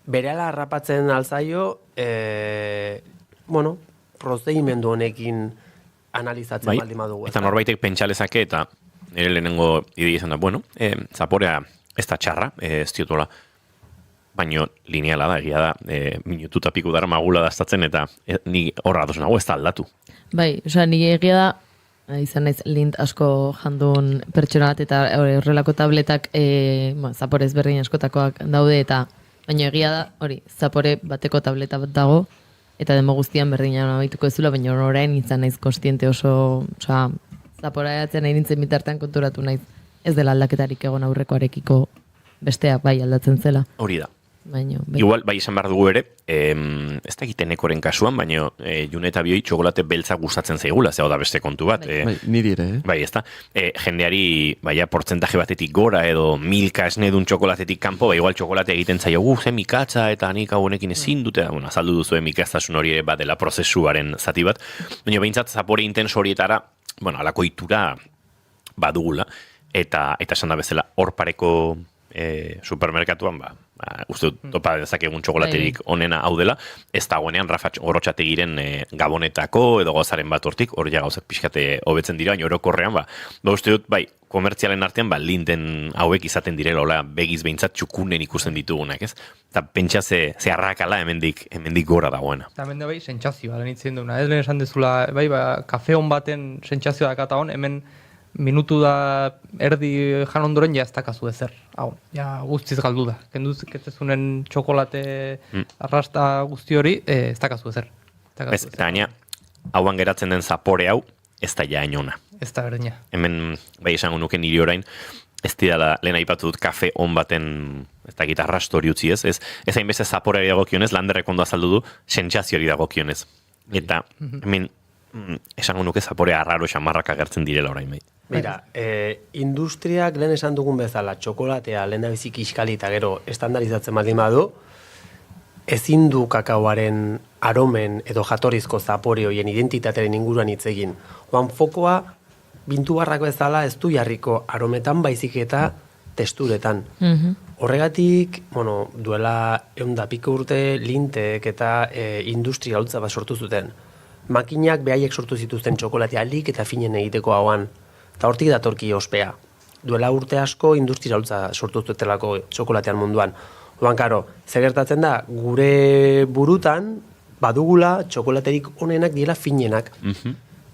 Berehala harrapatzen alzaio, prozedimendu honekin analizatzen baldin badugu. Eta norbaitek pentsalezake, eta nire lehenengo idei izan da, zaporea ez da txarra, ez diotola, baino lineala da, egia da, minutu eta piku dara magula daztatzen, eta ni horra dozen nago ez da aldatu. Bai, ni egia da, izan naiz lint asko jandun pertsona bat, eta horrelako tabletak zapore ezberdin askotakoak daude, eta baina egia da, hori, zapore bateko tableta bat dago, eta demo guztian berdina nabituko ez zula, baina orain izan naiz konstiente oso, zapora eatzen nahi nintzen bitartean konturatu naiz, ez dela aldaketarik egon aurrekoarekiko besteak bai aldatzen zela. Hori da. Baina, igual, bai izan behar dugu ere, ez da egiten ekoren kasuan, baina June eta Bioi txokolate beltza gustatzen zaigula, zeu da beste kontu bat. Niri ere, Bai, ez da. Jendeari, portzentaje batetik gora, edo milka esnedun txokolatetik kanpo, igual txokolate egiten zaio, ze mikatza, eta nik hau honekin ezin dute, azaldu duzu mikaztasun hori ere badela prozesuaren zati bat, baina behintzat zapore intenso horietara, alako itura badugula, eta esan da bezala hor pareko supermerkatuan, uste dut topa dezakegun txokolaterik onena hau dela, ez dagoenean Rafa Gorrotxategiren Gabonetako edo gozaren bat hortik, hor ja gauzak pixkate hobetzen dira, baina orokorrean, uste dut, komertzialen artean, linten hauek izaten direla, hola, begiz behintzat txukunen ikusten ditugunak, ez? Eta pentsa ze arrakala hemendik gora dagoena. Eta hemen da sentsazioa, lehen itzen duna, ez lehen esan dezula, kafe hon baten sentsazioa dakata hon, hemen minutu da erdi jan ondoren ja ez dakazu ezer. Hau, ja guztiz galdu da. Kenduz ketzezunen txokolate arrasta guzti hori, ez dakazu ezer. Eta gaina, hauan geratzen den zapore hau, ez da ja ainona. Ez da berdina. Hemen, esango nuke niri orain, ez dira lehen aipatu dut kafe on baten, ez da gita arrasto hori utzi ez, ez hainbeste zaporeari dagokionez, Landerrek ondo azaldu du, sentsazioari dagokionez. Eta, hemen, esango nuke zapore arraro xamarrak agertzen direla orain bai. Mira, industriak lehen esan dugun bezala, txokolatea lehen da bizik iskali eta gero estandarizatzen baldin badu, ezin du kakaoaren aromen edo jatorrizko zapore horien identitatearen inguruan hitz egin. Oan fokoa, bintu barrak bezala ez du jarriko arometan baizik eta testuretan. Horregatik, duela 100 piko urte lintek eta industria holtza bat sortu zuten. Makinak behaiek sortu zituzten txokolatea alik eta finen egiteko hauan. Eta hortik datorki ospea. Duela urte asko industria holtza sortu zutelako txokolatean munduan. Oan, karo, zer gertatzen da, gure burutan badugula txokolaterik onenak diela finenak.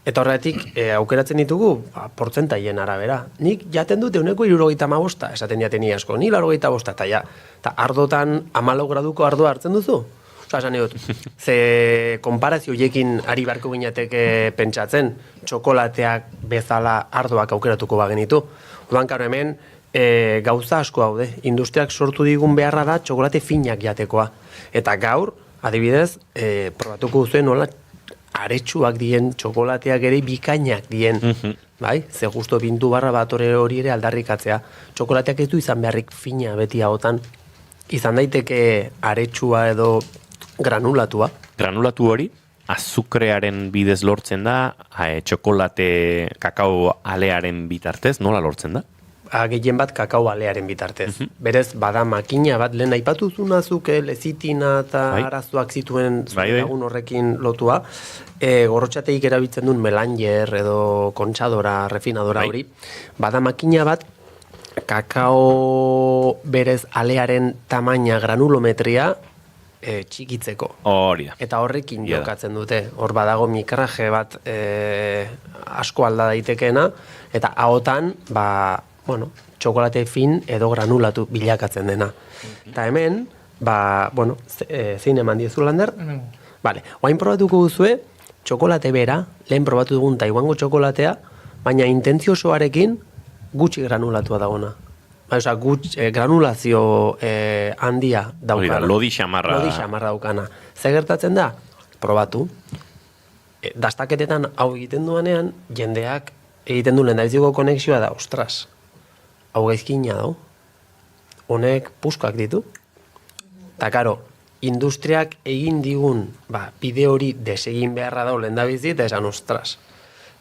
Eta horretik, aukeratzen ditugu, portzentaien arabera. Nik jaten dut 175, esaten jaten asko, ni 85, eta ja, eta ardotan 14 graduko ardoa hartzen duzu. Osa, esan dut, ze konparazio hiekin ari barko ginateke pentsatzen, txokolateak bezala ardoak aukeratuko bagenitu. Odan, karo, hemen gauza asko haude, industriak sortu digun beharra da txokolate finak jatekoa. Eta gaur, adibidez, probatuko duzuen nola aretsuak dien, txokolateak ere bikainak dien. Bai? Ze justo bintu barra bat hori ere aldarrikatzea. Txokolateak ez du izan beharrik fina beti hagotan. izan daiteke aretsua edo granulatua. Granulatu hori, azukrearen bidez lortzen da, txokolate kakao alearen bitartez, nola lortzen da? Gehien bat kakao alearen bitartez. Berez, bada makina bat, lehen aipatu zunazuk, lezitina eta arazoak zituen lagun horrekin lotua, gorrotxateik erabiltzen duen melanger edo kontxadora, refinadora hori, bada makina bat, kakao berez alearen tamaina granulometria txikitzeko. Hori da. Eta horrekin jokatzen dute. Hor badago mikraje bat asko alda daitekeena, eta ahotan, txokolate fin edo granulatu bilakatzen dena. Eta hemen, zein eman diezu, Lander? Vale, oain probatuko duzue, txokolate bera, lehen probatu dugun Taiwango txokolatea, baina intentzio osoarekin gutxi granulatua dagona. Granulazio handia daukana. Lodi xamarra. Lodi xamarra daukana. Zer gertatzen da? Probatu. Dastaketetan hau egiten duanean, jendeak egiten du lehendabiziko konexioa da, ostras, hau gaizkina dau. Honek puskak ditu. Eta karo, industriak egin digun bide hori desegin beharra dau lehendabizi, eta esan, ostras,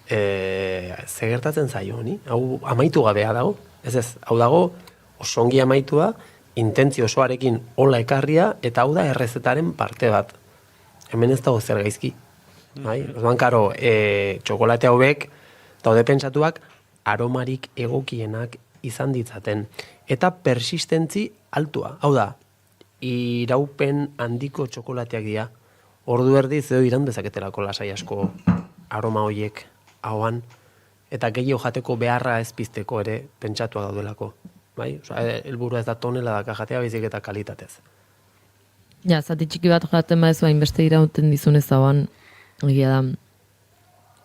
zer gertatzen zaio honi? Hau amaitu gabea dago. Ez, hau dago osongi amaitua, intentzio osoarekin hola ekarria, eta hau da errezetaren parte bat. Hemen ez dago zer gaizki. Orduan, karo, txokolate hauek, daude pentsatuak, aromarik egokienak izan ditzaten. Eta persistentzi altua. Hau da, iraupen handiko txokolateak dira. Ordu erdiz edo iran dezaketelako lasai asko aroma horiek hauan. Eta gehiago jateko beharra ez pizteko ere pentsatua daudelako. Helburua ez da tonela daka jatea, baizik eta kalitatez. Ja, zati txiki bat jaten badezu hainbeste irauten dizunez hauan, egia da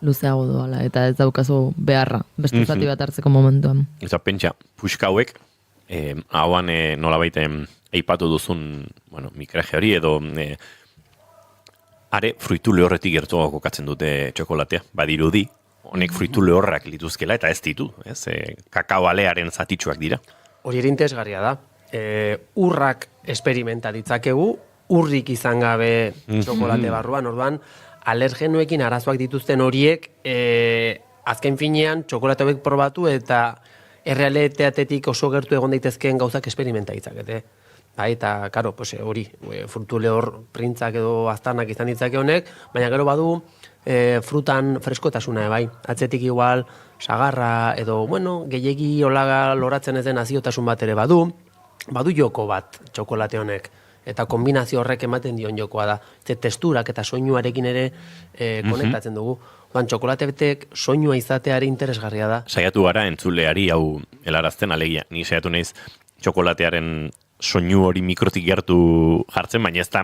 luzeago doala, eta ez daukazu beharra, beste zati bat hartzeko momentuan. Eta pentsa, puxka hauek, hauan nolabait eipatu duzun, mikraje hori edo are fruitu lehorretik gertuago kokatzen dute txokolatea, badirudi, honek fruitu lehorrak lituzkela eta ez ditu, kakao alearen zatitxuak dira. Hori ere interesgarria da. Urrak esperimenta ditzakegu, urrik izan gabe txokolate barruan, orduan, alergenuekin arazoak dituzten horiek, azken finean, txokolate hauek probatu eta errealitatetik oso gertu egon daitezkeen gauzak esperimenta ditzakete. Eta, karo, hori, frutu lehor printzak edo aztarnak izan ditzake honek, baina gero badu, frutan freskotasuna, atzetik igual, sagarra, edo, gehiegi olaga loratzen ez den aziotasun bat ere badu joko bat txokolate honek, eta kombinazio horrek ematen dion jokoa da. Testurak eta soinuarekin ere konektatzen dugu. Txokolate betek soinua izateare interesgarria da. Saiatu gara entzuleari hau helarazten alegia. Ni saiatu naiz txokolatearen soinu hori mikrotik gertu jartzen, baina ez da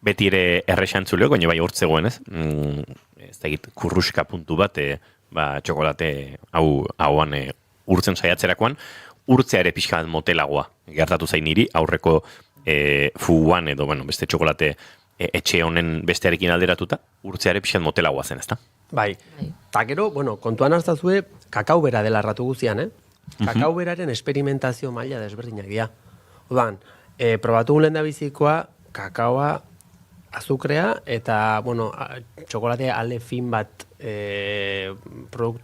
beti ere errexantzuleo, baina bai hortzegoen, ez? Ez da egit kurruska puntu bat, txokolate hauan urtzen saiatzerakoan, urtzea ere pixka bat motelagoa gertatu zain niri, aurreko fuguan edo, beste txokolate etxe honen bestearekin alderatuta, urtzea ere pixka bat motelagoa zen, ez da? Bai, eta gero, kontuan hartzazue, kakao bera dela erratu guzian, kakao beraren esperimentazio maila desberdinak dira. Odan, probatu gulen da bizikoa, kakaoa, azukrea, eta, txokolate ale fin bat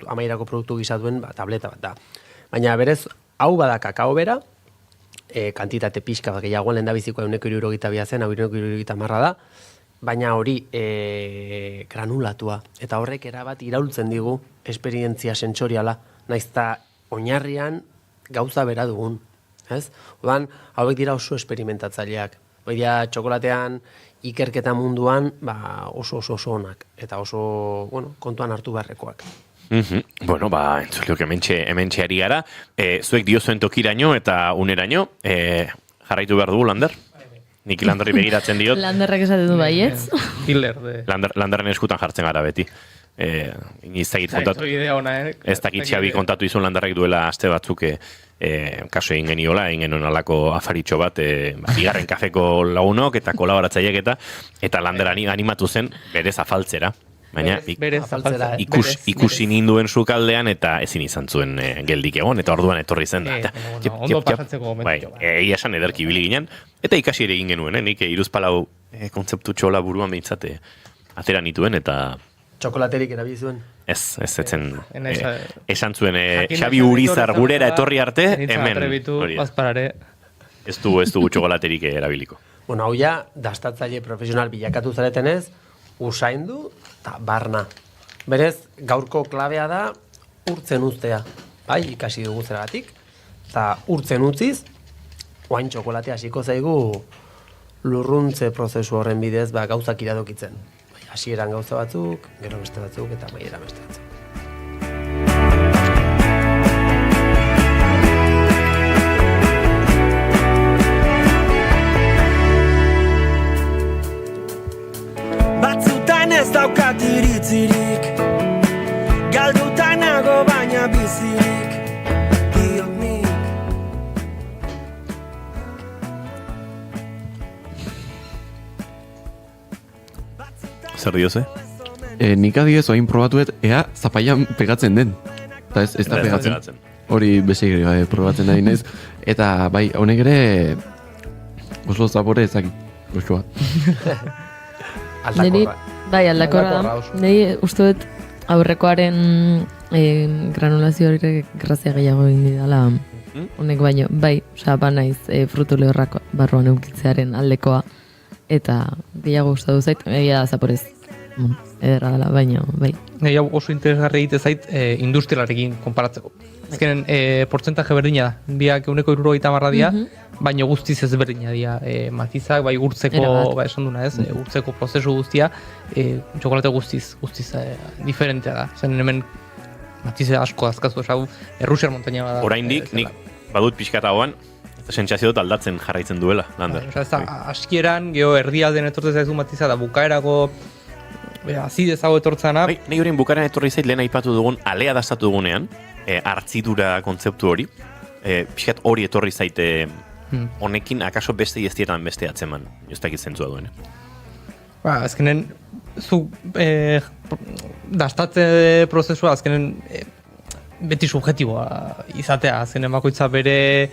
amairako produktu gizatuen tableta bat da. Baina berez, hau bada kakao bera, kantitate pixka bat gehiagoan lehen da bizikoa 1,72 zen, hau 1,70 da, baina hori granulatua. Eta horrek erabat iraultzen digu esperientzia sentsoriala, naizta oinarrian gauza bera dugun. Odan, hauek dira oso esperimentatzaileak. Oida, txokolatean ikerketa munduan oso onak, eta oso kontuan hartu beharrekoak. Entzuleok hementxe ari gara. Zuek diozuen tokiraino eta uneraino, jarraitu behar dugu, Lander? Nik Landerri begiratzen diot. Landerrak esaten du baietz. Landerren eskutan jartzen gara beti. Ez dakit Xabi kontatu izun Landerrak duela aste batzuk kaso egin geniola, egin genuen alako afaritxo bat, bigarren kafeko lagunok eta kolaboratzaileak eta Lander animatu zen berez afaltzera. Baina Berez, ikusi ninduen sukaldean eta ezin izan zuen geldik egon, eta orduan etorri zen da. Ondo pasatzeko momentu. Egia esan ederki ibili ginen, eta ikasi ere egin genuen, nik hiruzpalau kontzeptu txola buruan behintzate atera nituen, eta... Txokolaterik erabili zuen? Ez etzen esan zuen Xabi Urizar gurera etorri arte, hemen hori ez dugu txokolaterik erabiliko. Bueno, hau ja, dastatzaile profesional bilakatu zaretenez, usaindu eta barna. Berez, gaurko klabea da urtzen uztea. Bai, ikasi dugu zergatik. Eta urtzen utziz, oain txokolatea hasiko zaigu lurruntze prozesu horren bidez gauzak iradokitzen. Hasieran gauza batzuk, gero beste batzuk, eta maiera beste batzuk. Batzutan ez daukat iritzirik, galduta nago baina bizirik, diot nik. Zer dioze? Nik adioz oain probatuet, ea zapaian pegatzen den. Eta ez da pegatzen. Hori besik probatzen nahi nez. Eta bai, honek ere oso zapore ezaki. Goxoa. Aldakorra da. Niri uste dut aurrekoaren granulazio hori grazia gehiago egin didala honek baino. Bai, naiz frutu lehorrak barruan eukitzearen aldekoa. Eta gehiago gustatu zait, egia da zaporez ederra dela, baina bai. Gehiago oso interesgarri egite zait industrialarekin konparatzeko. Azkenen, portzentaje berdina da, biak 170 dira, baina guztiz ez berdina dira. Matizak, bai urtzeko, esan duna ez, urtzeko prozesu guztia, txokolate guztiz diferentea da. Zen hemen matize asko azkazu esau, Rusiar montaña bada. Oraindik, nik badut pixkata hauan, sentsazio dut aldatzen jarraitzen duela, Lander. Askieran, geho erdialden etortzen zaizu matiza da bukaerako azidezago etortzana. Nahi horien bukaeran etorri zait lehen aipatu dugun, alea dastatu dugunean, hartzidura kontzeptu hori, pixkat hori etorri zaite honekin, akaso beste iestietan beste atzeman, ez dakit zentzua duen. Azkenen, zu dastatze prozesua, azkenen beti subjetiboa izatea, azkenen bakoitza bere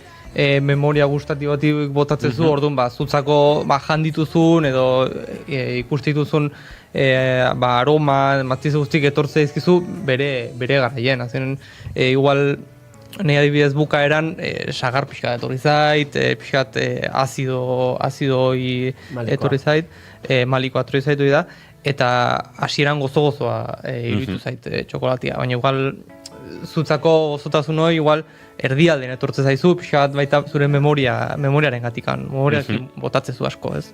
memoria gustatibotik botatzen zu, orduan zutzako jandituzun edo ikustituzun aroma, matiz guztik etortze dizkizu bere garaien. Azkenen, igual nahi adibidez bukaeran sagar pixka etorri zait, pixkat azido etorri zait, malikoa etorri zaitu da, eta hasieran gozo-gozoa iruditu zait txokolatia, baina igual zutzako gozotasun hori igual erdialden etortze zaizu, pixkat baita zure memoriaren gatikan, memoriakin botatzezu asko, ez?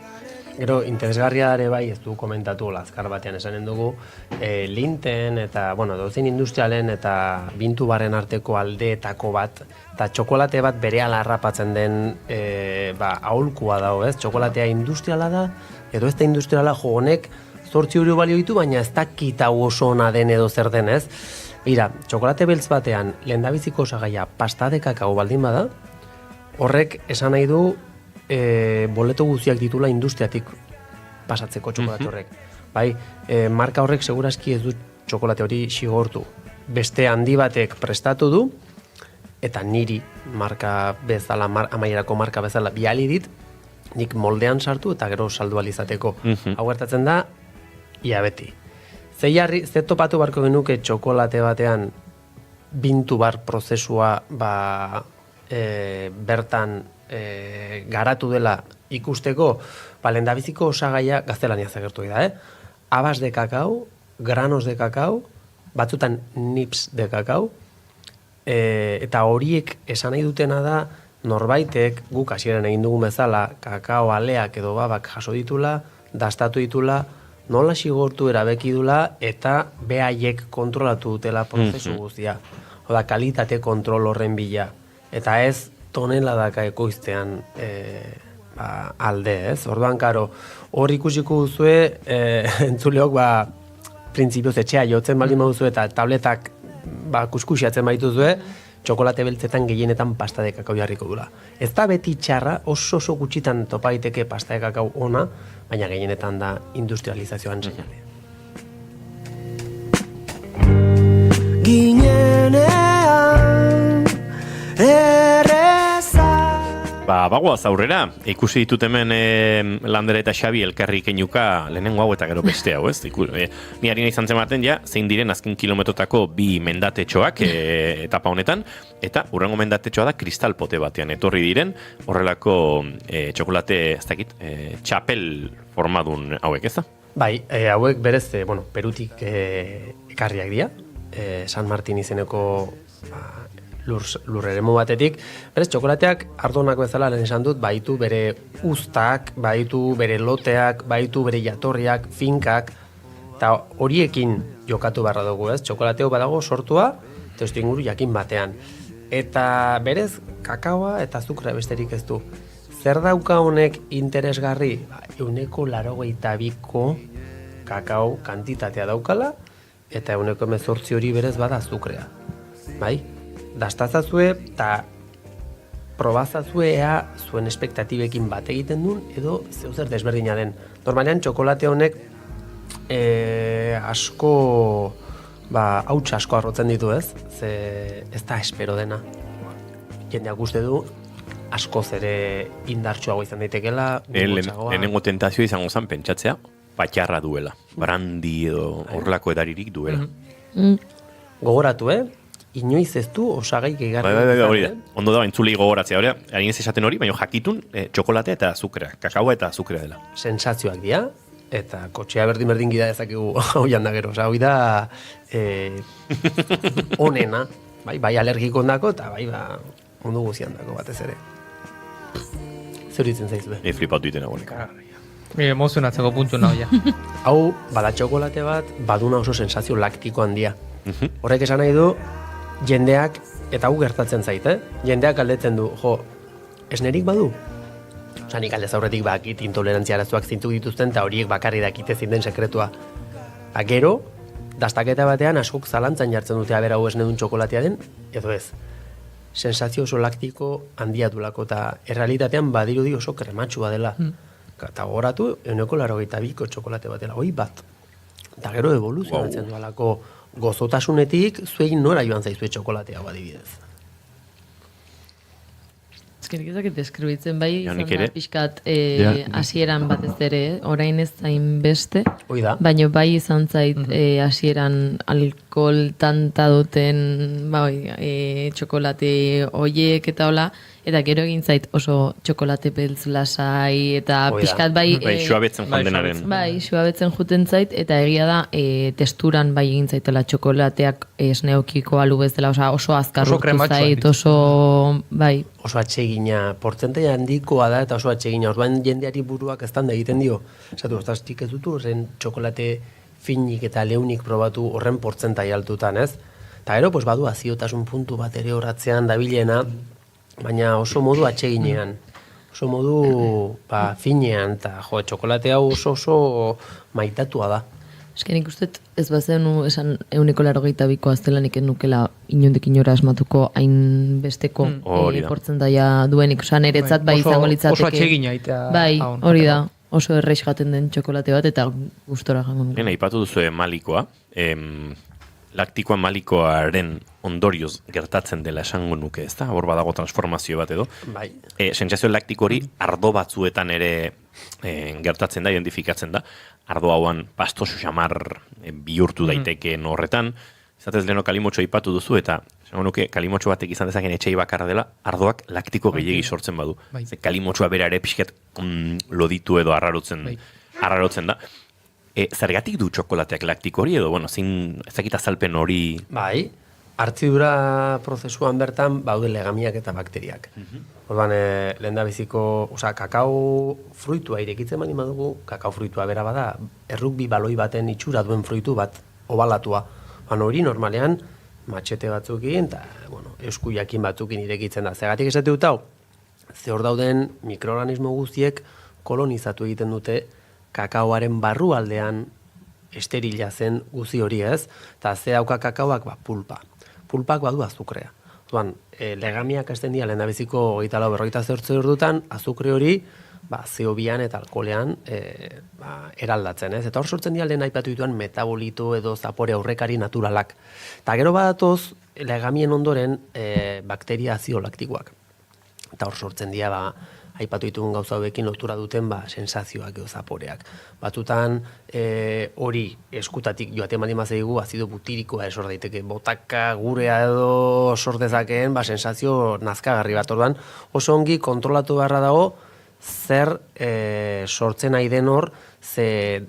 Gero, interesgarria ere bai, ez du komentatu lazkar batean esanen dugu, linten eta, dozein industrialen eta bintu barren arteko aldeetako bat, eta txokolate bat berehala harrapatzen den aholkua dago, ez? Txokolatea industriala da, edo ez da industriala jo honek 8 euro balio ditu, baina ez dakit hau oso ona den edo zer den, ez? Bira, txokolate beltz batean lehendabiziko osagaia pasta de kakao baldin bada, horrek esan nahi du boleto guztiak ditula industriatik pasatzeko txokolate horrek. Bai, marka horrek segurazki ez du txokolate hori xigortu. Beste handi batek prestatu du, eta niri marka bezala, amaierako marka bezala biali dit, nik moldean sartu eta gero saldu alizateko. Hau gertatzen da, ia beti. Ze topatu barko genuke txokolate batean bintu bar prozesua bertan garatu dela ikusteko, lehendabiziko osagaia gaztelaniaz agertu da, habas de kakao, granos de kakao, batzutan nips de kakao, eta horiek esan nahi dutena da norbaitek guk hasieran egin dugun bezala kakao aleak edo babak jaso ditula, dastatu ditula, nola xigortu erabeki dula eta behaiek kontrolatu dutela prozesu guztia. Oda, kalitate kontrol horren bila. Eta ez toneladaka ekoiztean alde, ez? Orduan, karo, hor ikusiko duzue, entzuleok, printzipioz etxea jotzen baldin baduzue eta tabletak kuskusiatzen baituzue, txokolate beltzetan gehienetan pasta de kakao jarriko dula. Ez da beti txarra, oso gutxitan topa daiteke pasta de kakao ona, baina gehienetan da industrializazioan seinale. bagoaz aurrera, ikusi ditut hemen Lander eta Xabi elkarri keinuka lehenengo hau eta gero beste hau, ez? Ni harina izan zematen ja, zein diren azken kilometrotako bi mendatetxoak etapa honetan, eta hurrengo mendatetxoa da kristal pote batean etorri diren, horrelako txokolate, ez dakit, txapel formadun hauek, ez da? Bai, hauek berez, Perutik ekarriak dira, San Martin izeneko lurreremu batetik. Berez, txokolateak ardonak bezala lehen esan dut, baitu bere uztak, baitu bere loteak, baitu bere jatorriak, finkak, eta horiekin jokatu barra dugu, ez? Txokolateo badago sortua, testu inguru jakin batean. Eta berez, kakaoa eta azukra besterik ez du. Zer dauka honek interesgarri? 182ko kakao kantitatea daukala, eta 118 hori berez bada azukrea. Bai? Dastazazue eta probazazue ea zuen espektatibekin bat egiten duen edo zeuzer desberdina den. Normalean txokolate honek asko, hauts asko arrotzen ditu, ez? Ze ez da espero dena. Jendeak uste du askoz ere indartsuago izan daitekela. Lehenengo tentazio izango zen pentsatzea, patxarra duela, brandi edo horrelako edaririk duela. Gogoratu, inoiz ez du osagai gehiagarri. Bai, hori da. Ondo da, entzulei gogoratzea. Hori, harin ez esaten hori, baina jakitun txokolatea eta azukrea, kakaoa eta azukrea dela. Sensazioak dira, eta kotxea berdin gida dezakegu hoian da gero. Osa, hori da onena, bai alergiko ondako, eta bai mundu guzian dako batez ere. Zeuritzen zaizue. Flipatu iten agonek. Emozionatzeko puntu nahi. Hau, bada txokolate bat, baduna oso sensazio laktiko handia. Horrek esan nahi du, jendeak, eta hau gertatzen zait, jendeak galdetzen du, esnerik badu? Osa, nik aldez aurretik bakit intolerantzia arazoak zintzuk dituzten, eta horiek bakarri dakite zein den sekretua. Gero, dastaketa batean askok zalantzan jartzen dute abera hau esnedun txokolatea den, edo ez. Sensazio oso laktiko handia dulako, eta errealitatean badirudi oso krematxua dela. Eta goratu, 182ko txokolate batela, hoi bat. Eta gero evoluzionatzen dualako gozotasunetik, zuegin nora joan zaizue txokolatea badibidez. Ezkerik ezak deskribitzen bai, izan da pixkat hasieran batez ere, orain ez zain beste, baina bai izan zait hasieran alkohol tanta duten txokolate hoiek eta hola, eta gero egin zait oso txokolate beltz lasai, eta pixkat bai... Suabetzen joan denaren. Bai, suabetzen juten zait, eta egia da testuran bai egin zaitela txokolateak esneokiko alu bezala, oso azkar urtu zait, oso... bai. Oso atsegina, portzentai handikoa da, eta oso atsegina, orduan jendeari buruak eztan da egiten dio. Zatu, ostastik ez dutu, horren txokolate finik eta leunik probatu horren portzentai altutan, ez? Eta gero, badu aziotasun puntu bat ere horatzean dabilena, baina oso modu atseginean, oso modu finean, eta txokolate hau oso maitatua da. Eskenik ustet, ez bazen esan 182ko aztelanik nukela inondik inora asmatuko hain besteko portzentaia duenik, osan eretzat bai izango litzateke. Oso atsegina eta... Bai, hori da, oso erreix jaten den txokolate bat eta gustora jango nuke. Aipatu duzu malikoa, laktikoa malikoaren ondorioz gertatzen dela esango nuke, ezta? Hor badago transformazio bat edo. Bai. Sentsazio laktiko hori ardo batzuetan ere gertatzen da, identifikatzen da. Ardo hauan pastoso xamar bihurtu daitekeen horretan. Zatez leheno kalimotxo aipatu duzu, eta esango nuke kalimotxo batek izan dezaken etxei bakarra dela, ardoak laktiko gehiegi sortzen badu. Kalimotxoa bera ere pixket loditu edo arrarotzen da. Zergatik du txokolateak laktiko hori edo, ezakit azalpen hori... Bai, hartzidura prozesuan bertan baude legamiak eta bakteriak. Orduan, lehen da biziko, kakao fruitua irekitzen bali madugu, kakao fruitua bera bada, errukbi baloi baten itxura duen fruitu bat obalatua. Hori normalean, matxete batzukin, eta esku jakin batzukin irekitzen da. Zergatik esate dut hau, ze hor dauden mikroorganismo guztiek kolonizatu egiten dute kakaoaren barrualdean esterila zen guzi hori, ez? Eta ze dauka kakaoak, pulpa. Pulpak badu azukrea. Orduan, legamiak hasten dira lehendabiziko 24-48 ordutan, azukre hori CO2an eta alkoholean eraldatzen, ez? Eta hor sortzen dira lehen aipatu dituan metabolito edo zapore aurrekari naturalak. Eta gero badatoz legamien ondoren bakteria aziolaktikoak. eta hor sortzen dira, aipatu ditugun gauza hauekin lotura duten sensazioak edo zaporeak. Batzutan hori eskutatik joaten baldin bazaigu azido butirikoa sor daiteke, botaka gurea edo sor dezakeen sensazio nazkagarri bat. Orduan oso ongi kontrolatu beharra dago zer sortzen nahi den hor, ze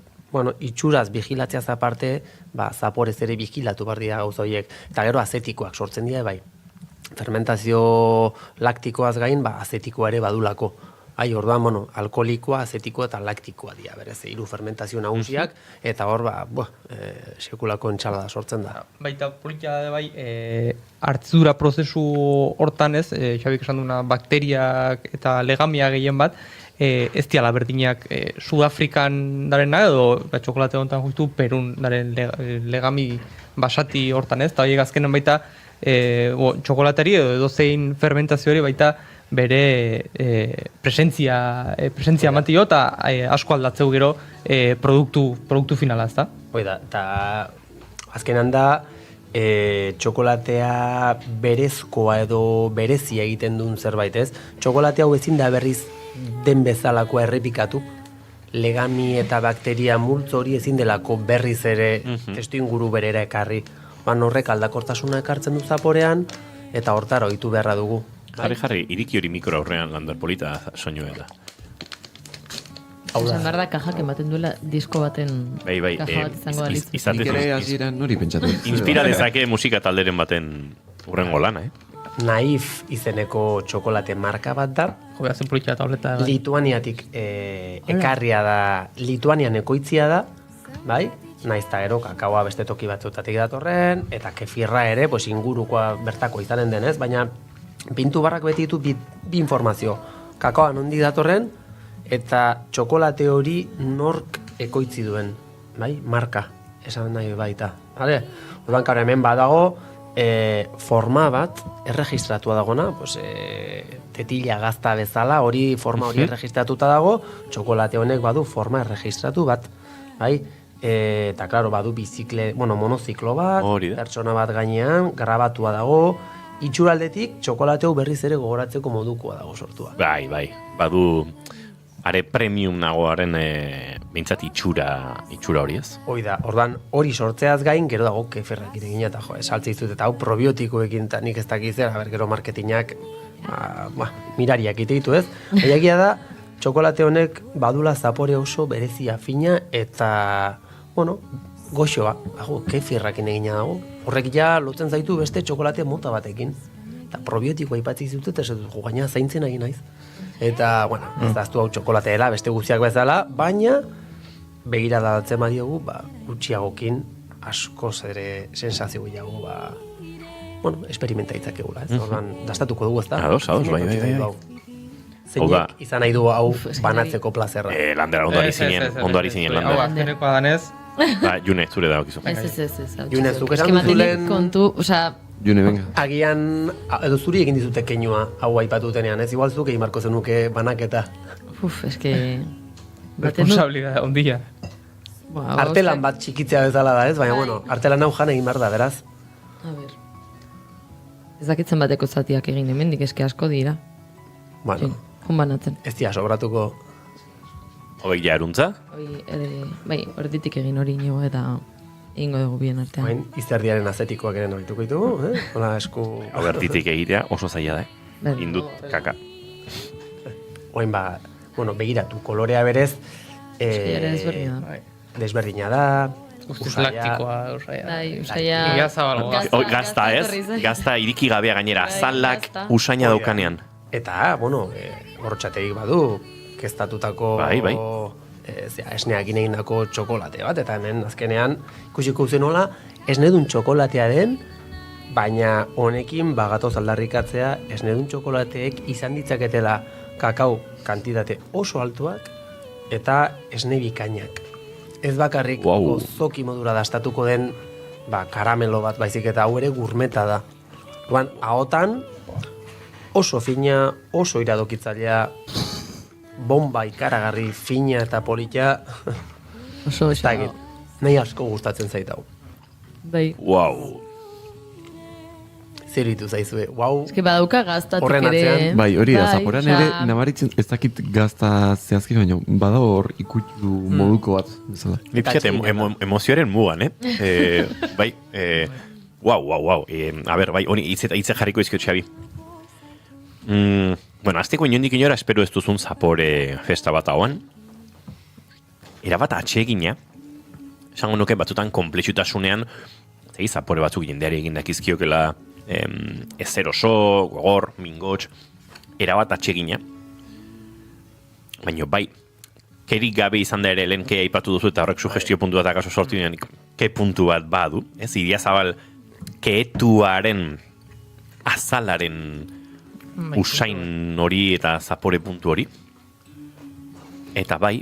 itxuraz vigilatzeaz aparte, zaporez ere vigilatu behar dira gauza horiek. Eta gero azetikoak sortzen dira, bai. Fermentazio laktikoaz gain, azetikoa ere badulako. Orduan, alkoholikoa, azetikoa eta laktikoa dira, berez, 3 fermentazio nagusiak, eta hor, sekulako entxalada sortzen da. Baita, politia da bai, hartzidura prozesu hortan ez, Xabik esan duna, bakteriak eta legamia gehien bat, ez diala berdinak Sudafrikan darena edo txokolate honetan justu Perun daren legami basati hortan ez, eta horiek azkenan baita txokolatari edo zein fermentazio hori baita bere presentzia ematio eta asko aldatzeu gero produktu finala, ez da? Hoi da, eta azkenan da txokolatea berezkoa edo berezia egiten duen zerbait, ez? Txokolatea hau ezin da berriz den bezalakoa errepikatu, legami eta bakteria multzo hori ezin delako berriz ere testu inguru berera ekarri. Horrek aldakortasuna ekartzen du zaporean, eta hortara ohitu beharra dugu. Jarri, iriki hori mikro aurrean Lander polita soinu eta. Esan behar da kajak ematen duela disko baten kaja bat izango da litzak. Nik ere hasieran nori pentsatu. Inspira dezake musika talderen baten urrengo lana, Naif izeneko txokolate marka bat da. Zen politxa tableta. Lituaniatik ekarria da, Lituanian ekoitzia da, bai? Naiz eta gero kakaoa beste toki batzutatik datorren, eta kefirra ere ingurukoa bertako izanen denez, baina pintu barrak beti ditu bi informazio. Kakaoa nondik datorren, eta txokolate hori nork ekoitzi duen, bai? Marka, esan nahi baita. Orduan gaur hemen badago, forma bat erregistratua dagona, tetila gazta bezala, forma hori erregistratuta dago, txokolate honek badu forma erregistratu bat, bai? Eta, klaro, badu monoziklo bat, pertsona bat gainean, grabatua dago, itxuraldetik txokolateu berriz ere gogoratzeko modukoa dago sortua. Bai, badu are premium nagoaren bintzat itxura hori ez? Hoi da, ordan hori sortzeaz gain, gero dago keferrak iregina eta saltze izut, eta hau probiotikoekin eta nik ez dakizera, gero marketingak mirariak ite ditu ez. Egia da, txokolate honek badula zapore oso berezia fina eta, goxoa, kefirrakin egina dago. Horrek ja lotzen zaitu beste txokolate mota batekin. Eta probiotikoa ipatzi zutut, ez dut gaina zaintzen egin naiz. Eta, ez da hau txokolate dela, beste guztiak bezala, baina begira datzen badiogu, gutxiagokin askoz ere sensazio gehiago, experimenta itzakegula, ez? Orduan, dastatuko dugu, ez da? Ados, bai. Zeinek izan nahi du hau banatzeko plazerra. Lander, ondoari zinen Lander. Hau, azkenekoa danez. June, zure dagokizu. June, zuk esan duzulen... June, venga. Agian, edo zuri egin dizute keinua hau aipatutenean, ez? Igual zuk egin marko zenuke banaketa. Eske... Responsabilidad, ondila. Artelan bat txikitzea bezala da, ez? Baina, artelan hau jan egin behar da, beraz. A ber... Ez dakitzen bateko zatiak egin hemendik, eske asko dira. Banatzen. Ez dira sobratuko. Hobek ja eruntza? Bai, orditik egin hori inigo eta ingo dugu bien artean. Bain, izerdiaren azetikoak ere norituko ditugu, Hola, esku... Hau erditik egitea oso zaila da, Indut kaka. Oain begiratu, kolorea berez... Desberdina da. Usaia... Gazta ez? Gazta iriki gabea gainera, azalak usaina daukanean. Eta, gorrotxateik badu, kestatutako esneakin egindako txokolate bat, eta hemen azkenean ikusiko zen nola, esnedun txokolatea den, baina honekin bagatoz aldarrikatzea esnedun txokolateek izan ditzaketela kakao kantitate oso altuak eta esne bikainak. Ez bakarrik gozoki modura dastatuko den karamelo bat baizik eta hau ere gurmeta da. Ahotan oso fina, oso iradokitzailea, bomba ikaragarri fina eta polita. Oso nahi asko gustatzen zaitau. Bai. Wow. zeritu zaizue. Wow. Eske badauka gaztatik Horren ere. atzean. Bai, hori da, Bai, zaporean osea- ere nabaritzen ez dakit gazta zehazki baino, bada hor ikutu moduko bat. Bezala. Nik pixat emozioaren mugan, bai, wow. A ber, bai, honi hitze jarriko izkiot, Xabi. Bueno, azteko inondik inora espero ez duzun Zapore festa bat hauan. Erabat atsegina, esango nuke batzutan komplexutasunean, Zapore batzuk jendeari egin dakizkiokela ezer oso, gogor, mingots, erabat atsegina. Baina bai, kerik gabe izan da ere lehen kea aipatu duzu eta horrek sugestio puntu bat akaso sortu dinan, ke puntu bat badu, ez, Idiazabal keetuaren azalaren usain hori eta Zapore puntu hori. Eta bai,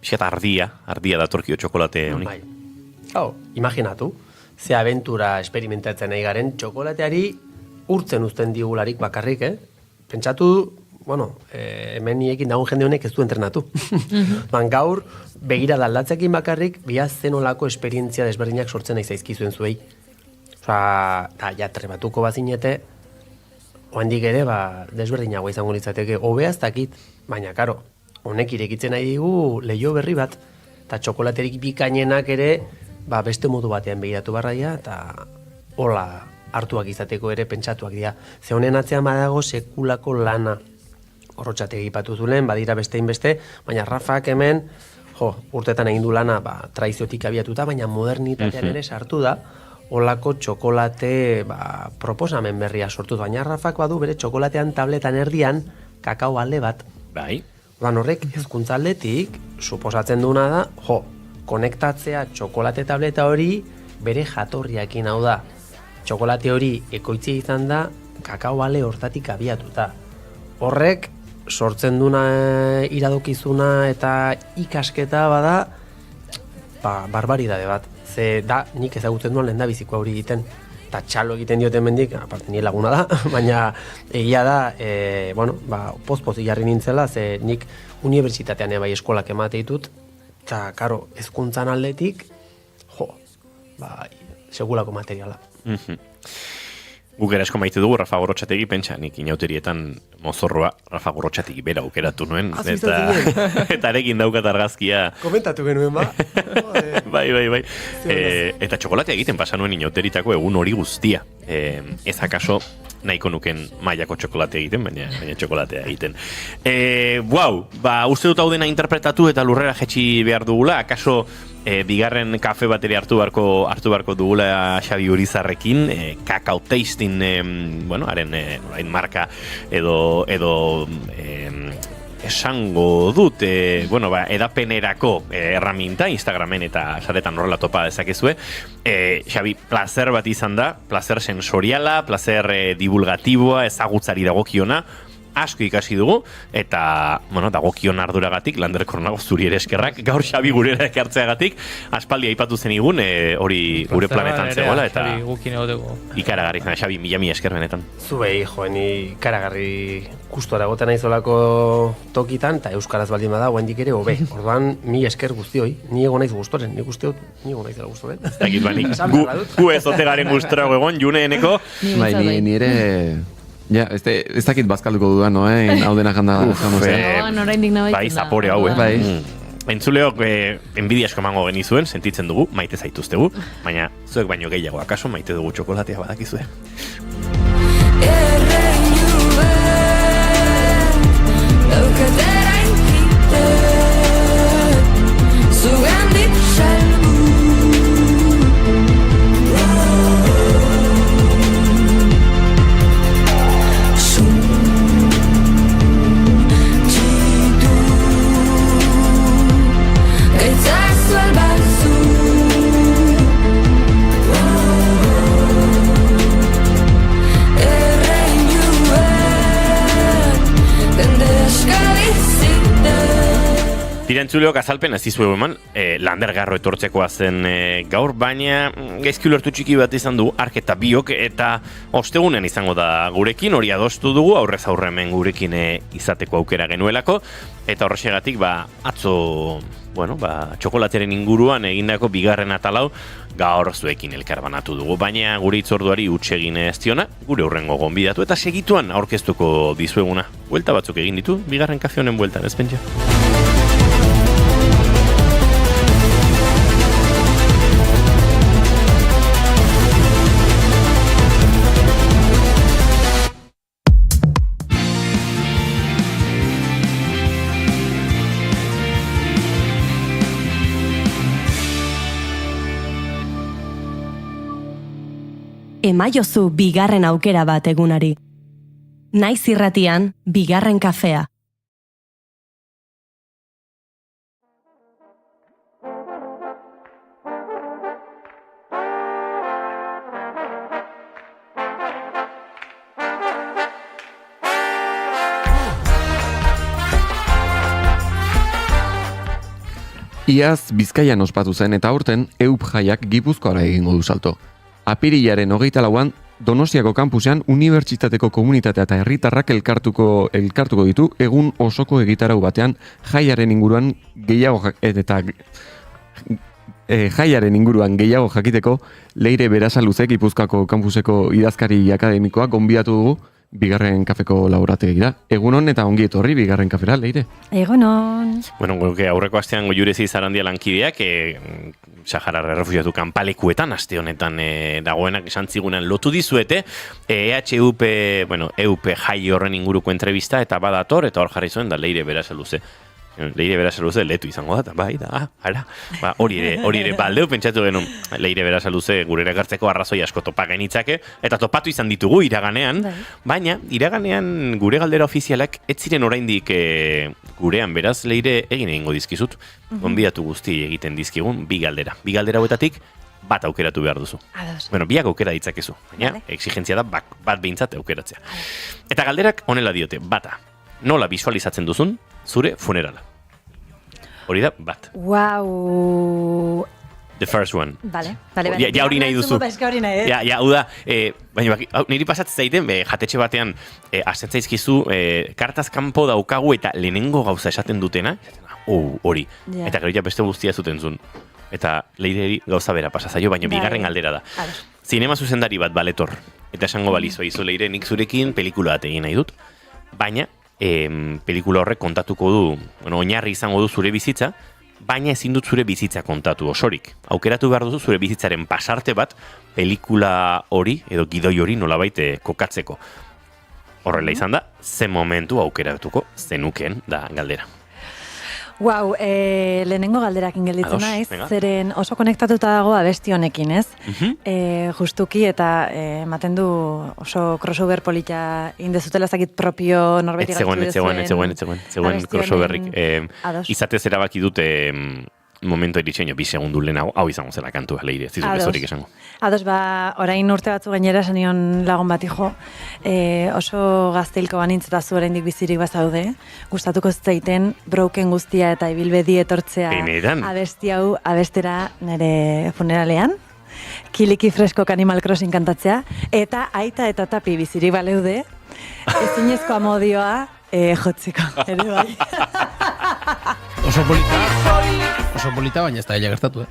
pixat ardia datorkio txokolate honi. Bai. Imaginatu, ze aventura experimentatzen nahi garen, txokolateari urtzen uzten digularik bakarrik, Pentsatu, hemen niekin dagoen jende honek ez du entrenatu. Gaur, begira daldatzekin bakarrik, biaz zenolako esperientzia desberdinak sortzen nahi zaizkizuen zuei. Eta ja trebatuko bazinete, oandik ere, desberdinagoa izango litzateke, hobea ez dakit, baina, karo, honek irekitzen nahi digu leio berri bat, eta txokolaterik bikainenak ere, beste modu batean begiratu barraia, eta hola hartuak izateko ere pentsatuak dira. Ze honen atzean badago sekulako lana. Horrotxategi ipatu zulen, badira bestein beste, baina Rafak hemen, urtetan egin du lana, traiziotik abiatuta, baina modernitatean ere sartu da, holako txokolate proposamen berria sortu. Baina Rafak badu bere txokolatean tabletan erdian kakao alde bat. Bai. Horrek hezkuntza aldetik suposatzen duena da, konektatzea txokolate tableta hori bere jatorriakin, hau da. Txokolate hori ekoitzia izan da kakao ale hortatik abiatuta. Horrek sortzen duna iradokizuna eta ikasketa bada barbaridade bat. Ze da, nik ezagutzen duan lehen da biziko hori egiten. Eta txalo egiten dioten mendik, aparte nire laguna da, baina egia da, poz-poz jarri nintzela, ze nik unibertsitatean bai eskolak emate ditut, eta, karo, hezkuntzan aldetik, segulako materiala. Guk ere asko maite dugu Rafa Gorrotxategi, pentsa, nik inauterietan mozorroa Rafa Gorrotxategi bera aukeratu nuen, eta arekin daukat argazkia. Komentatu genuen, ba? Bai. Eta txokolatea egiten pasa nuen inauteritako egun hori guztia. Ez akaso nahiko nuken mailako txokolatea egiten, baina txokolatea egiten. Uste dut hau dena interpretatu eta lurrera jetxi behar dugula, akaso bigarren kafe bateri hartu beharko dugula Xabi Urizarrekin, kakao tasting, haren marka edo esango dut, edapenerako erraminta, Instagramen eta saretan horrela topa dezakezue. Xabi, placer bat izan da, placer sensoriala, placer divulgatiboa, ezagutzari dagokiona, asko ikasi dugu, eta, dagokion arduragatik, Lander Kornago zuri ere eskerrak, gaur Xabi gurera ekartzeagatik, aspaldi aipatu zen igun, hori gure planetan zegoela, eta ikaragarri, Xabi, mila esker benetan. Zubei, ni ikaragarri kustora goten naizolako tokitan, eta euskaraz baldin bada, oendik ere, hobe. Orduan, mila esker guztioi, ni ego naiz gustoren, nik usteot, ni ego naizela gustoren. Zakit banik, gu ez otegaren gustora egon, juneeneko. Bai, ni ere... Ja, ez dakit bazkalduko dudan, hau dena janda. Bai, Zapore hau, Bai. Entzuleok enbidia asko emango genizuen, sentitzen dugu, maite zaituztegu, baina zuek baino gehiago, akaso maite dugu txokolatea badakizue. Entzuleok azalpen ez dizu eman, Lander Garro etortzekoa zen gaur, baina gaizki ulertu txiki bat izan du, ark eta biok, eta ostegunen izango da gurekin, hori adostu dugu, aurrez aurre hemen gurekin izateko aukera genuelako, eta horrexegatik atzo txokolatearen inguruan egindako bigarren atalau gaur zuekin elkarbanatu dugu, baina gure itzorduari utxegin ez diona, gure hurrengo gonbidatu eta segituan aurkeztuko dizueguna. Buelta batzuk egin ditu, bigarren kafe honen bueltan, ez pentsa? Emaiozu bigarren aukera bat egunari. Naiz irratian, bigarren kafea. Iaz Bizkaian ospatu zen eta aurten EUP jaiak Gipuzkoara egingo du salto. Apirilaren 24an Donostiako kampusean unibertsitateko komunitatea eta herritarrak elkartuko ditu egun osoko egitarau batean jaiaren inguruan gehiago jakiteko Leire Berasaluzek Gipuzkoako kampuseko idazkari akademikoak gonbidatu dugu bigarren kafeko laborategira. Egunon eta ongi etorri bigarren kafera, Leire. Egunon. Bueno, aurreko astean Goiurezi Zarandia lankideak Saharar errefugiatu kanpalekuetan aste honetan dagoenak esan zigunan lotu dizuete EUP jai horren inguruko entrevista eta badator eta hor jarri zuen da Leire Berasaluze. Leire Berasaluze letu izango da, bai, da, hori ere baldeu pentsatu genuen Leire Berasaluze gurera ekartzeko arrazoi asko topa genitzake, eta topatu izan ditugu iraganean, baina iraganean gure galdera ofizialak ez ziren oraindik gurean, beraz Leire egin egingo dizkizut, gonbidatu guzti egiten dizkigun bi galdera hauetatik bat aukeratu behar duzu. Bueno, biak aukera ditzakezu, baina exigentzia da bat behintzat aukeratzea. Eta galderak honela diote, bata, nola visualizatzen duzun zure funerala. Hori da, bat. Wow. The first one. Vale. Ja hori nahi duzu. Ja, hau da, baina niri pasatzen zaiten, jatetxe batean, hasten zaizkizu, kartaz kanpo daukagu eta lehenengo gauza esaten dutena, hori. Eta gero ja beste guztia zuten zuen. Eta Leireri gauza bera pasazaio, baina bigarren galdera da. Zinema zuzendari bat baletor. Eta esango balizu, Leire, nik zurekin pelikula bat egin nahi dut. Baina, pelikula horrek kontatuko du, oinarri izango du zure bizitza, baina ezin dut zure bizitza kontatu osorik. Aukeratu behar duzu zure bizitzaren pasarte bat pelikula hori edo gidoi hori nolabait kokatzeko. Horrela izan da, ze momentu aukeratuko zenukeen da galdera. Wow, lehenengo galderakin gelditzen naiz, zeren oso konektatuta dago abesti honekin, ez? Justuki eta ematen du oso crossover polita indezutela zakit propio norbetik Ez zegoen crossoverrik. Izatez erabaki dute momento eritxeño, 2 segundu lehenago, hau izango zela kantua, Leire, zizu bezorik esango. Ados, orain urte batzu gainera sanion lagun bat ijo, oso gazteilko banintz eta zu oraindik bizirik bazaude, gustatuko zaiten broken guztia eta ibilbedi etortzea abesti hau abestera nire funeralean, kiliki freskok Animal Crossing kantatzea, eta aita eta tapi bizirik baleude, ezinezko amodioa jotzeko, ere bai. Oso polita, baina ez da dila gertatu,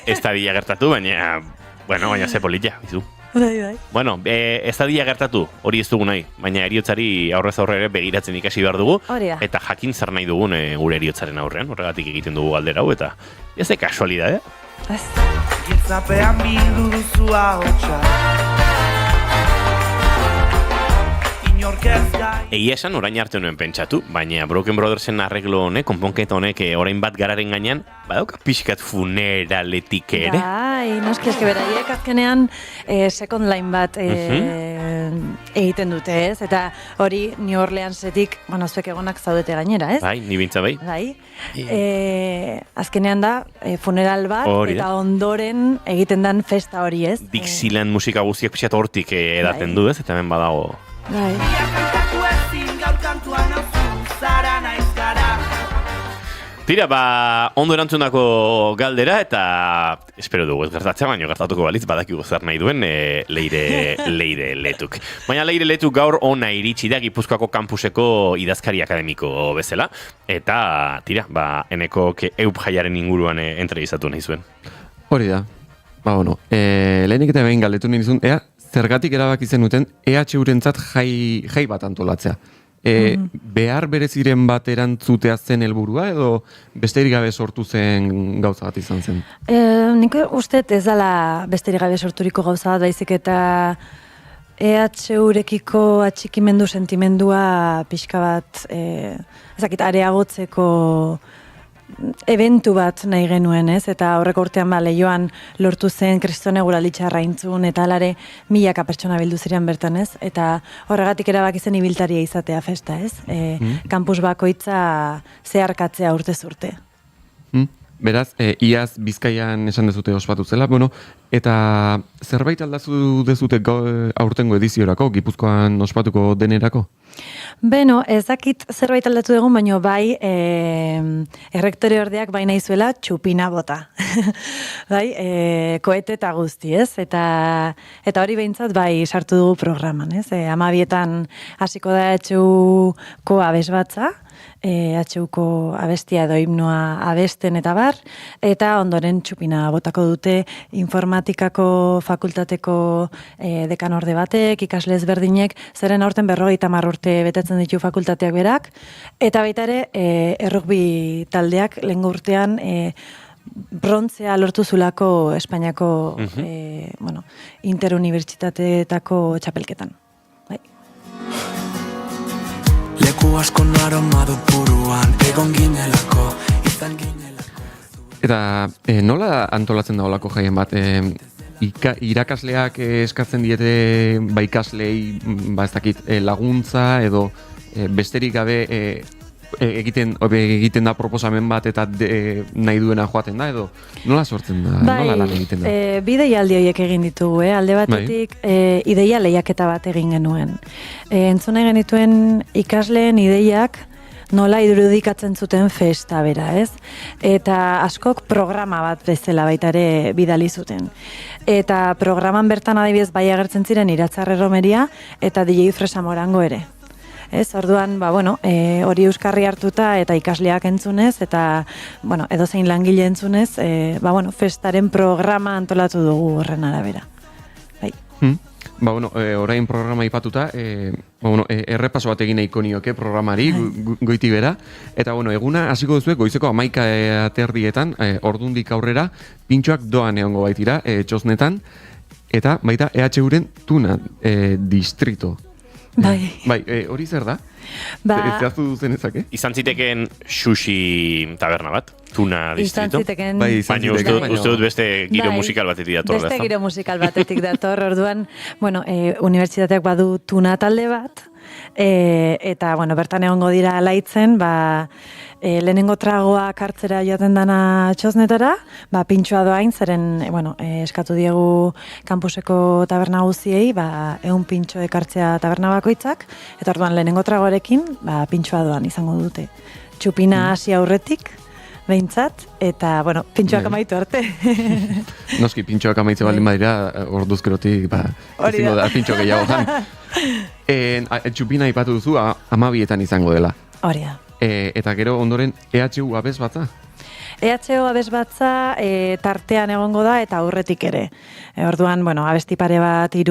Ez da dila gertatu, baina ze polita, bizu. Bueno, ez da dila gertatu, hori ez dugu nahi, baina eriotzari aurrez aurre ere begiratzen ikasi behar dugun, eta jakin zer nahi dugun gure eriotzaren aurrean, horregatik egiten dugu galdera hau, eta ez da kasualidad, Giltzapean bildu duzu ahotsa. Egia esan orain arte nuen pentsatu, baina Broken Brothersen arreglo honek, konponketa honek orain bat gararen gainean, badauka pixkat funeraletik ere. Bai, noski eske beraiek azkenean second line bat egiten dute, ez? Eta hori New Orleansetik, zuek egonak zaudete gainera, ez? Bai, ni bintza bai. Bai. Azkenean da funeral bat eta ondoren egiten den festa hori, ez? Dixieland musika guztiak pixat hortik edaten du, ez? Eta hemen badago. Bai. Tira, ondo erantzundako galdera eta espero dugu ez gertatzea, baina gertatuko balitz badakigu zer nahi duen Leire Letuk. Baina Leire Letuk gaur ona iritsi da Gipuzkoako kampuseko idazkari akademiko bezala eta tira, eneko EUP jaiaren inguruan entrevistatu nahi zuen. Hori da. Lehenik eta behin galdetu nahi nizun, zergatik erabaki zenuten EHUrentzat jai bat antolatzea. Behar bereziren bat erantzutea zen helburua edo besterik gabe sortu zen gauza bat izan zen? Nik uste ez dela besterik gabe sorturiko gauza bat, baizik eta EHUrekiko atxikimendu sentimendua pixka bat areagotzeko eventu bat nahi genuen, ez? Eta horreko urtean lehioan lortu zen kriston eguralitxarra intzun, eta alare milaka pertsona bildu ziren bertan, ez? Eta horregatik erabaki zen ibiltaria izatea festa, ez? Kampus bakoitza zeharkatzea urtez urte. Beraz, iaz Bizkaian esan dezute ospatu zela, eta zerbait aldazu dezute aurtengo ediziorako, Gipuzkoan ospatuko denerako? Ez dakit zerbait aldatu dugun, baina bai errektore ordeak bai nahi zuela txupina bota. Bai, koete eta guzti, ez? Eta hori behintzat bai sartu dugu programan, ez? 12etan hasiko da EHUko abesbatza, EHUko abestia edo himnoa abesten eta bar, eta ondoren txupina botako dute informatikako fakultateko dekanorde batek, ikasle ezberdinek, zeren aurten 50 urte betetzen ditu fakultateak berak, eta baita ere errugbi taldeak lehengo urtean brontzea lortu zulako Espainiako interunibertsitateetako txapelketan. Leku asko naromadu buruan, egon ginelako, izan ginelako. Eta nola antolatzen da olako jaien bat? Irakasleak eskatzen diete ikaslei ez dakit laguntza edo besterik gabe egiten da proposamen bat eta nahi duena joaten da edo nola sortzen da? Nola lan egiten da? Bi deialdi horiek egin ditugu, alde batetik ideia lehiaketa bat egin genuen. Entzun nahi genituen ikasleen ideiak nola irudikatzen zuten festa bera, ez? Eta askok programa bat bezala baita ere bidali zuten. Eta programan bertan adibidez bai agertzen ziren Iratzarre Romeria eta DJ Fresa Morango ere. Ez, orduan, hori euskarri hartuta eta ikasleak entzunez, eta, edozein langile entzunez, festaren programa antolatu dugu horren arabera. Bai. Orain programa ipatuta, errepaso bat egin nahiko nioke programari, goiti bera, eta eguna hasiko duzuek goizeko 11:30, ordundik aurrera, pintxoak doan egongo baitira, txosnetan, eta baita EHUren Tuna distrito. Bai, hori zer da? Zehaztu duzen ezak, Izan ziteken sushi taberna bat, Tuna distrito. Baina uste dut beste giro musikal batetik dator. Beste giro musikal batetik dator, orduan, unibertsitateak badu Tuna talde bat, eta, bertan egongo dira alaitzen, lehenengo tragoak hartzera joaten dana txosnetara, pintxoa doain, zeren, eskatu diegu kampuseko taberna guziei, 100 pintxo ekartzea taberna bakoitzak, eta orduan lehenengo tragoarekin, pintxoa doan izango dute. Txupina hasi aurretik, behintzat, eta, pintxoak amaitu arte. Noski, pintxoak amaitze baldin badira, orduzkerotik, ezingo da, pintxo gehiago jan. Txupina ipatu duzu, 12etan izango dela. Hori da. Eta gero ondoren EHU abesbatza? EHU abesbatza tartean egongo da eta aurretik ere. Orduan, abesti pare bat 3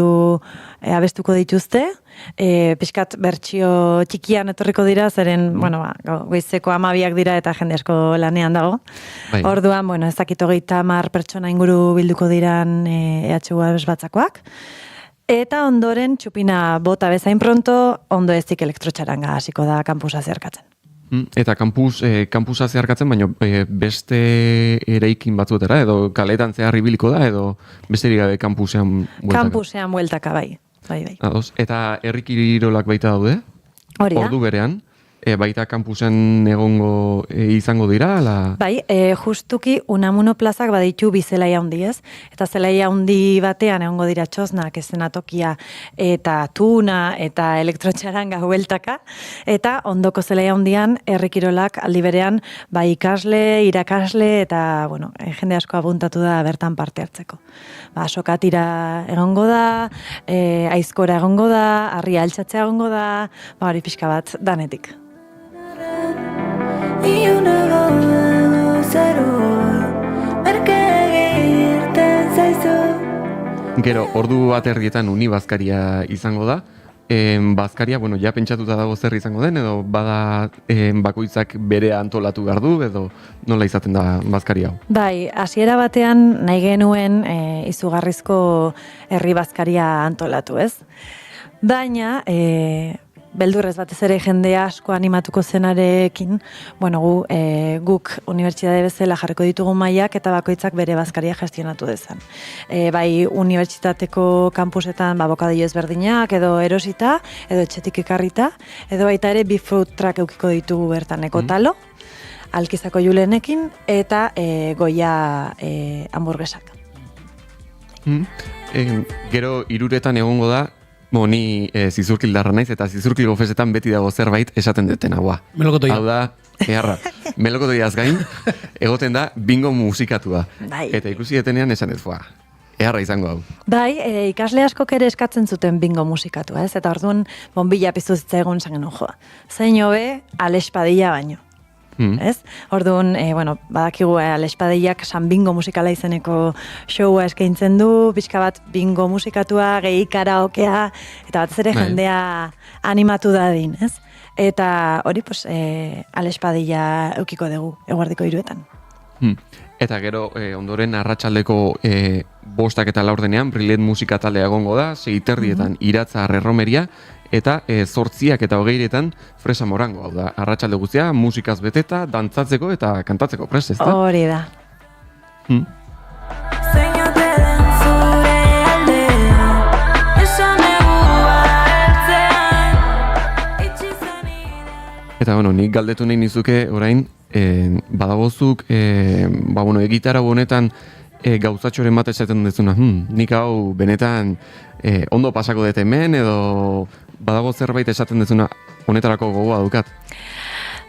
abestuko dituzte, pixkat bertsio txikian etorriko dira, zeren, goizeko 12ak dira eta jende asko lanean dago. Orduan, ez dakit 30 pertsona inguru bilduko diran EHU abesbatzakoak. Eta ondoren txupina bota bezain pronto, ondo ezik elektrotxaranga hasiko da kampusa zeharkatzen. Eta kampusa zeharkatzen, baina beste eraikin batzuetara, edo kaletan zehar ibiliko da, edo besterik gabe kampusean bueltaka? Kampusean bueltaka, bai. Eta herri kirolak baita daude? Hori da. Ordu berean? Baita kampusen egongo izango dira? Bai, justuki Unamuno plazak baditu bi zelai handi, ez? Eta zelai handi batean egongo dira txosnak, eszenatokia eta Tuna eta elektrotxaranga hueltaka, eta ondoko zelai handian herrikirolak aldi berean ikasle, irakasle eta jende asko abuntatu da bertan parte hartzeko. Sokatira egongo da, aizkora egongo da, harria altxatzea egongo da, hori pixka bat danetik. Iunago zerua, merke egiten zaizu Gero, ordu bat erdietan unibazkaria izango da. Bazkaria, bueno, ja pentsatuta dago zer izango den, edo bada bakoitzak bere antolatu behar du, edo nola izaten da bazkaria hau? Bai, hasiera batean nahi genuen izugarrizko herri bazkaria antolatu, ez? Baina, beldurrez batez ere jende asko animatuko zenarekin, bueno, guk unibertsitate bezala jarriko ditugu mailak eta bakoitzak bere bazkaria gestionatu dezan. Bai, unibertsitateko kampusetan bokadillo ezberdinak edo erosita, edo etxetik ekarrita, edo baita ere bi food truck eukiko ditugu bertan ekotalo, Alkizako Julenekin eta Goia hamburguesak. Gero Iruretan egongo da, ni zizurkildarra naiz, eta zizurkilgo festetan beti dago zerbait esaten deten haua. Melokotoia. Hau da, melokotoiaz gain, egoten da bingo musikatua. Bai. Eta ikusi detenean esan ez, eharra izango hau. Bai, ikasle askok ere eskatzen zuten bingo musikatua, ez? Eta orduan, bombilla piztu zitzaigun zangen joa. Zein hobe, Alex Padilla baino. Ez? Orduan, badakigu Alex Padillak San Bingo musikala izeneko showa eskaintzen du, pixka bat bingo musikatua, gehi karaokea, eta batez ere jendea animatu dadin, ez? Eta hori, Alex Padilla eukiko dugu, eguardiko 3etan. Eta gero, ondoren arratsaldeko 5 eta 4 Brillet musika taldea egongo da, 6:30 Iratza Erromeria, eta 8 eta 20 Fresa Morango, hau da, arratsalde guztia, musikaz beteta, dantzatzeko eta kantatzeko prest, ezta? Hori da. Eta, nik galdetu nahi nizuke, orain, badagozuk, egitarau honetan gauzatxoren bat esaten dezuna, nik hau benetan ondo pasako dut hemen, edo badago zerbait esaten dezuna honetarako gogoa dukat?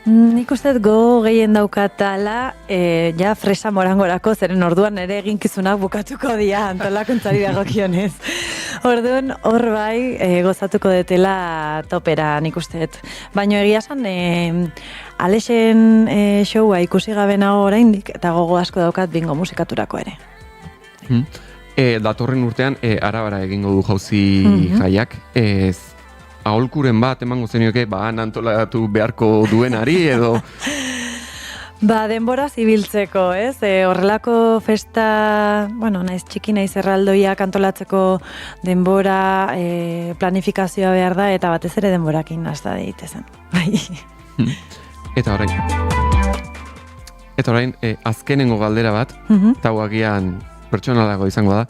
Nik uste gogo gehien daukatala, ja Fresa Morangorako, zeren orduan ere eginkizunak bukatuko dira antolakuntzari dagokionez. Orduan, hor bai, gozatuko detela topera, nik usteet. Baina egia esan, Alexen showa ikusi gabe nago oraindik, eta gogo asko daukat bingo musikaturako ere. Datorren urtean, Arabara egingo du jauzi jaiak, aholkuren bat emango zenioke, antolatu beharko duenari, edo... Denbora zibiltzeko, ez? Horrelako festa, naiz txiki naiz erraldoiak antolatzeko denbora, planifikazioa behar da, eta batez ere denborakin hasta deitezen. Eta orain, azkenengo galdera bat, eta agian pertsonalago izango da,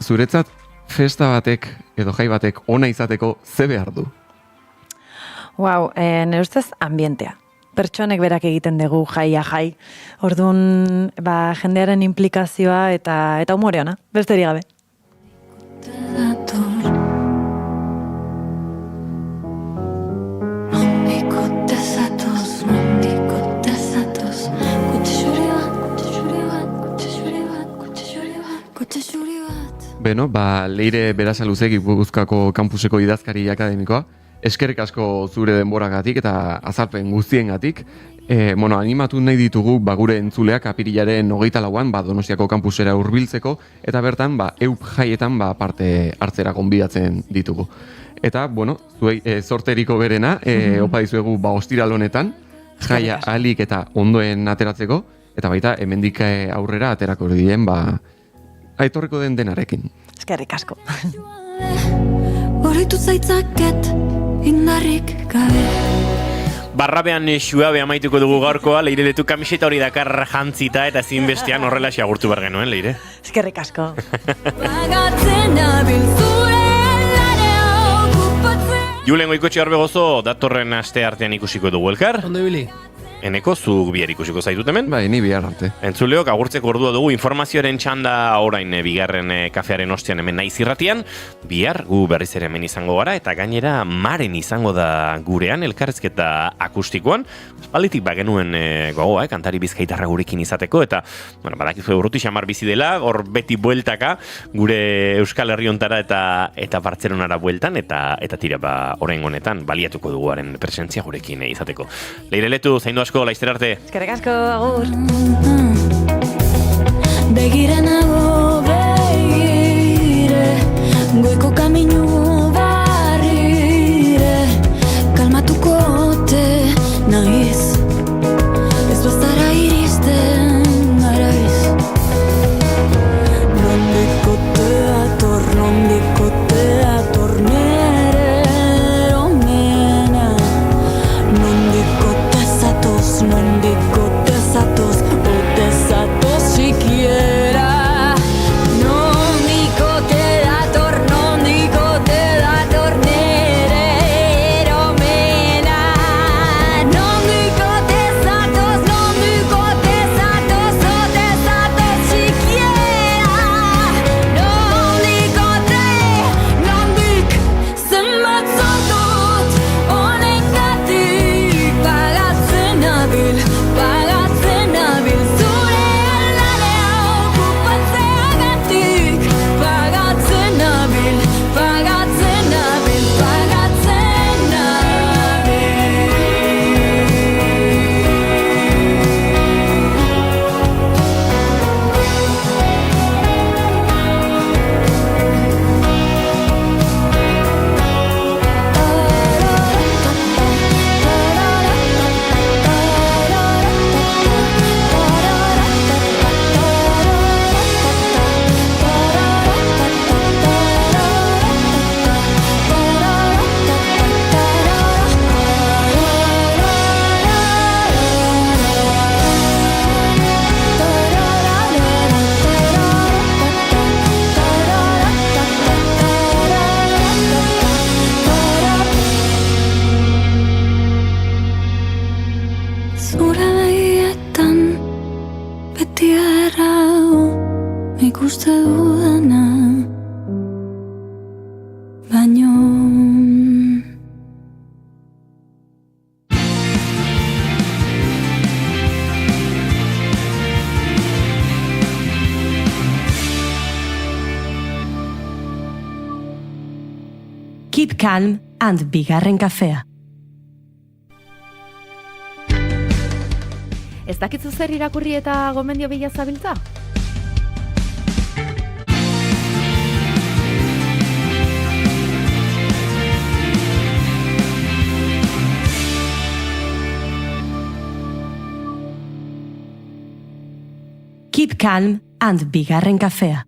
zuretzat festa batek edo jai batek ona izateko ze behar du? Nire ustez ambientea. Pertsonek berak egiten dugu jaia jai. Orduan, jendearen implikazioa eta umore ona, besterik gabe. Beno, Leire Berasaluzek Gipuzkoako kampuseko idazkari akademikoa. Eskerrik asko zure denboragatik eta azalpen guztiengatik. Animatu nahi ditugu gure entzuleak apirilaren 24an Donostiako kampusera hurbiltzeko eta bertan EUP jaietan parte hartzera gonbidatzen ditugu. Eta, zuei sorteriko berena, opa dizuegu ostiral honetan, jaia ahalik eta ondoen ateratzeko, eta baita hemendik aurrera aterako diren aitorreko den denarekin. Eskerrik asko. Horritu zaitzaket indarrik gabe. Barrabean xuabe amaituko dugu gaurkoa, Leire Letu kamiseta hori dakar jantzita eta ezin bestean horrela xagurtu behar genuen, Leire. Eskerrik asko. Julen Goikotxe Arbegozo, datorren aste artean ikusiko dugu elkar. Ondo ibili. Eneko, zu bihar ikusiko zaitut hemen? Ni bihar arte. Entzuleok, agurtzeko ordua dugu informazioaren txanda orain bigarren kafearen ostean hemen naiz irratian. Bihar gu berriz ere hemen izango gara eta gainera Maren izango da gurean elkarrezketa akustikoan. Balitik genuen gogoa, kantari bizkaitarra gurekin izateko eta badakizu Urruti Xamar bizi dela, hor beti bueltaka gure Euskal Herri hontara eta Bartzelonara bueltan eta tira orain honetan baliatuko duguaren presentzia gurekin izateko. Leire Letu, zaindu asko, laizter arte. Eskerrik asko, agur. Begiranago begir Keep Calm and bigarren kafea. Ez dakitzu zer irakurri eta gomendio bila zabiltza? Keep Calm and bigarren kafea.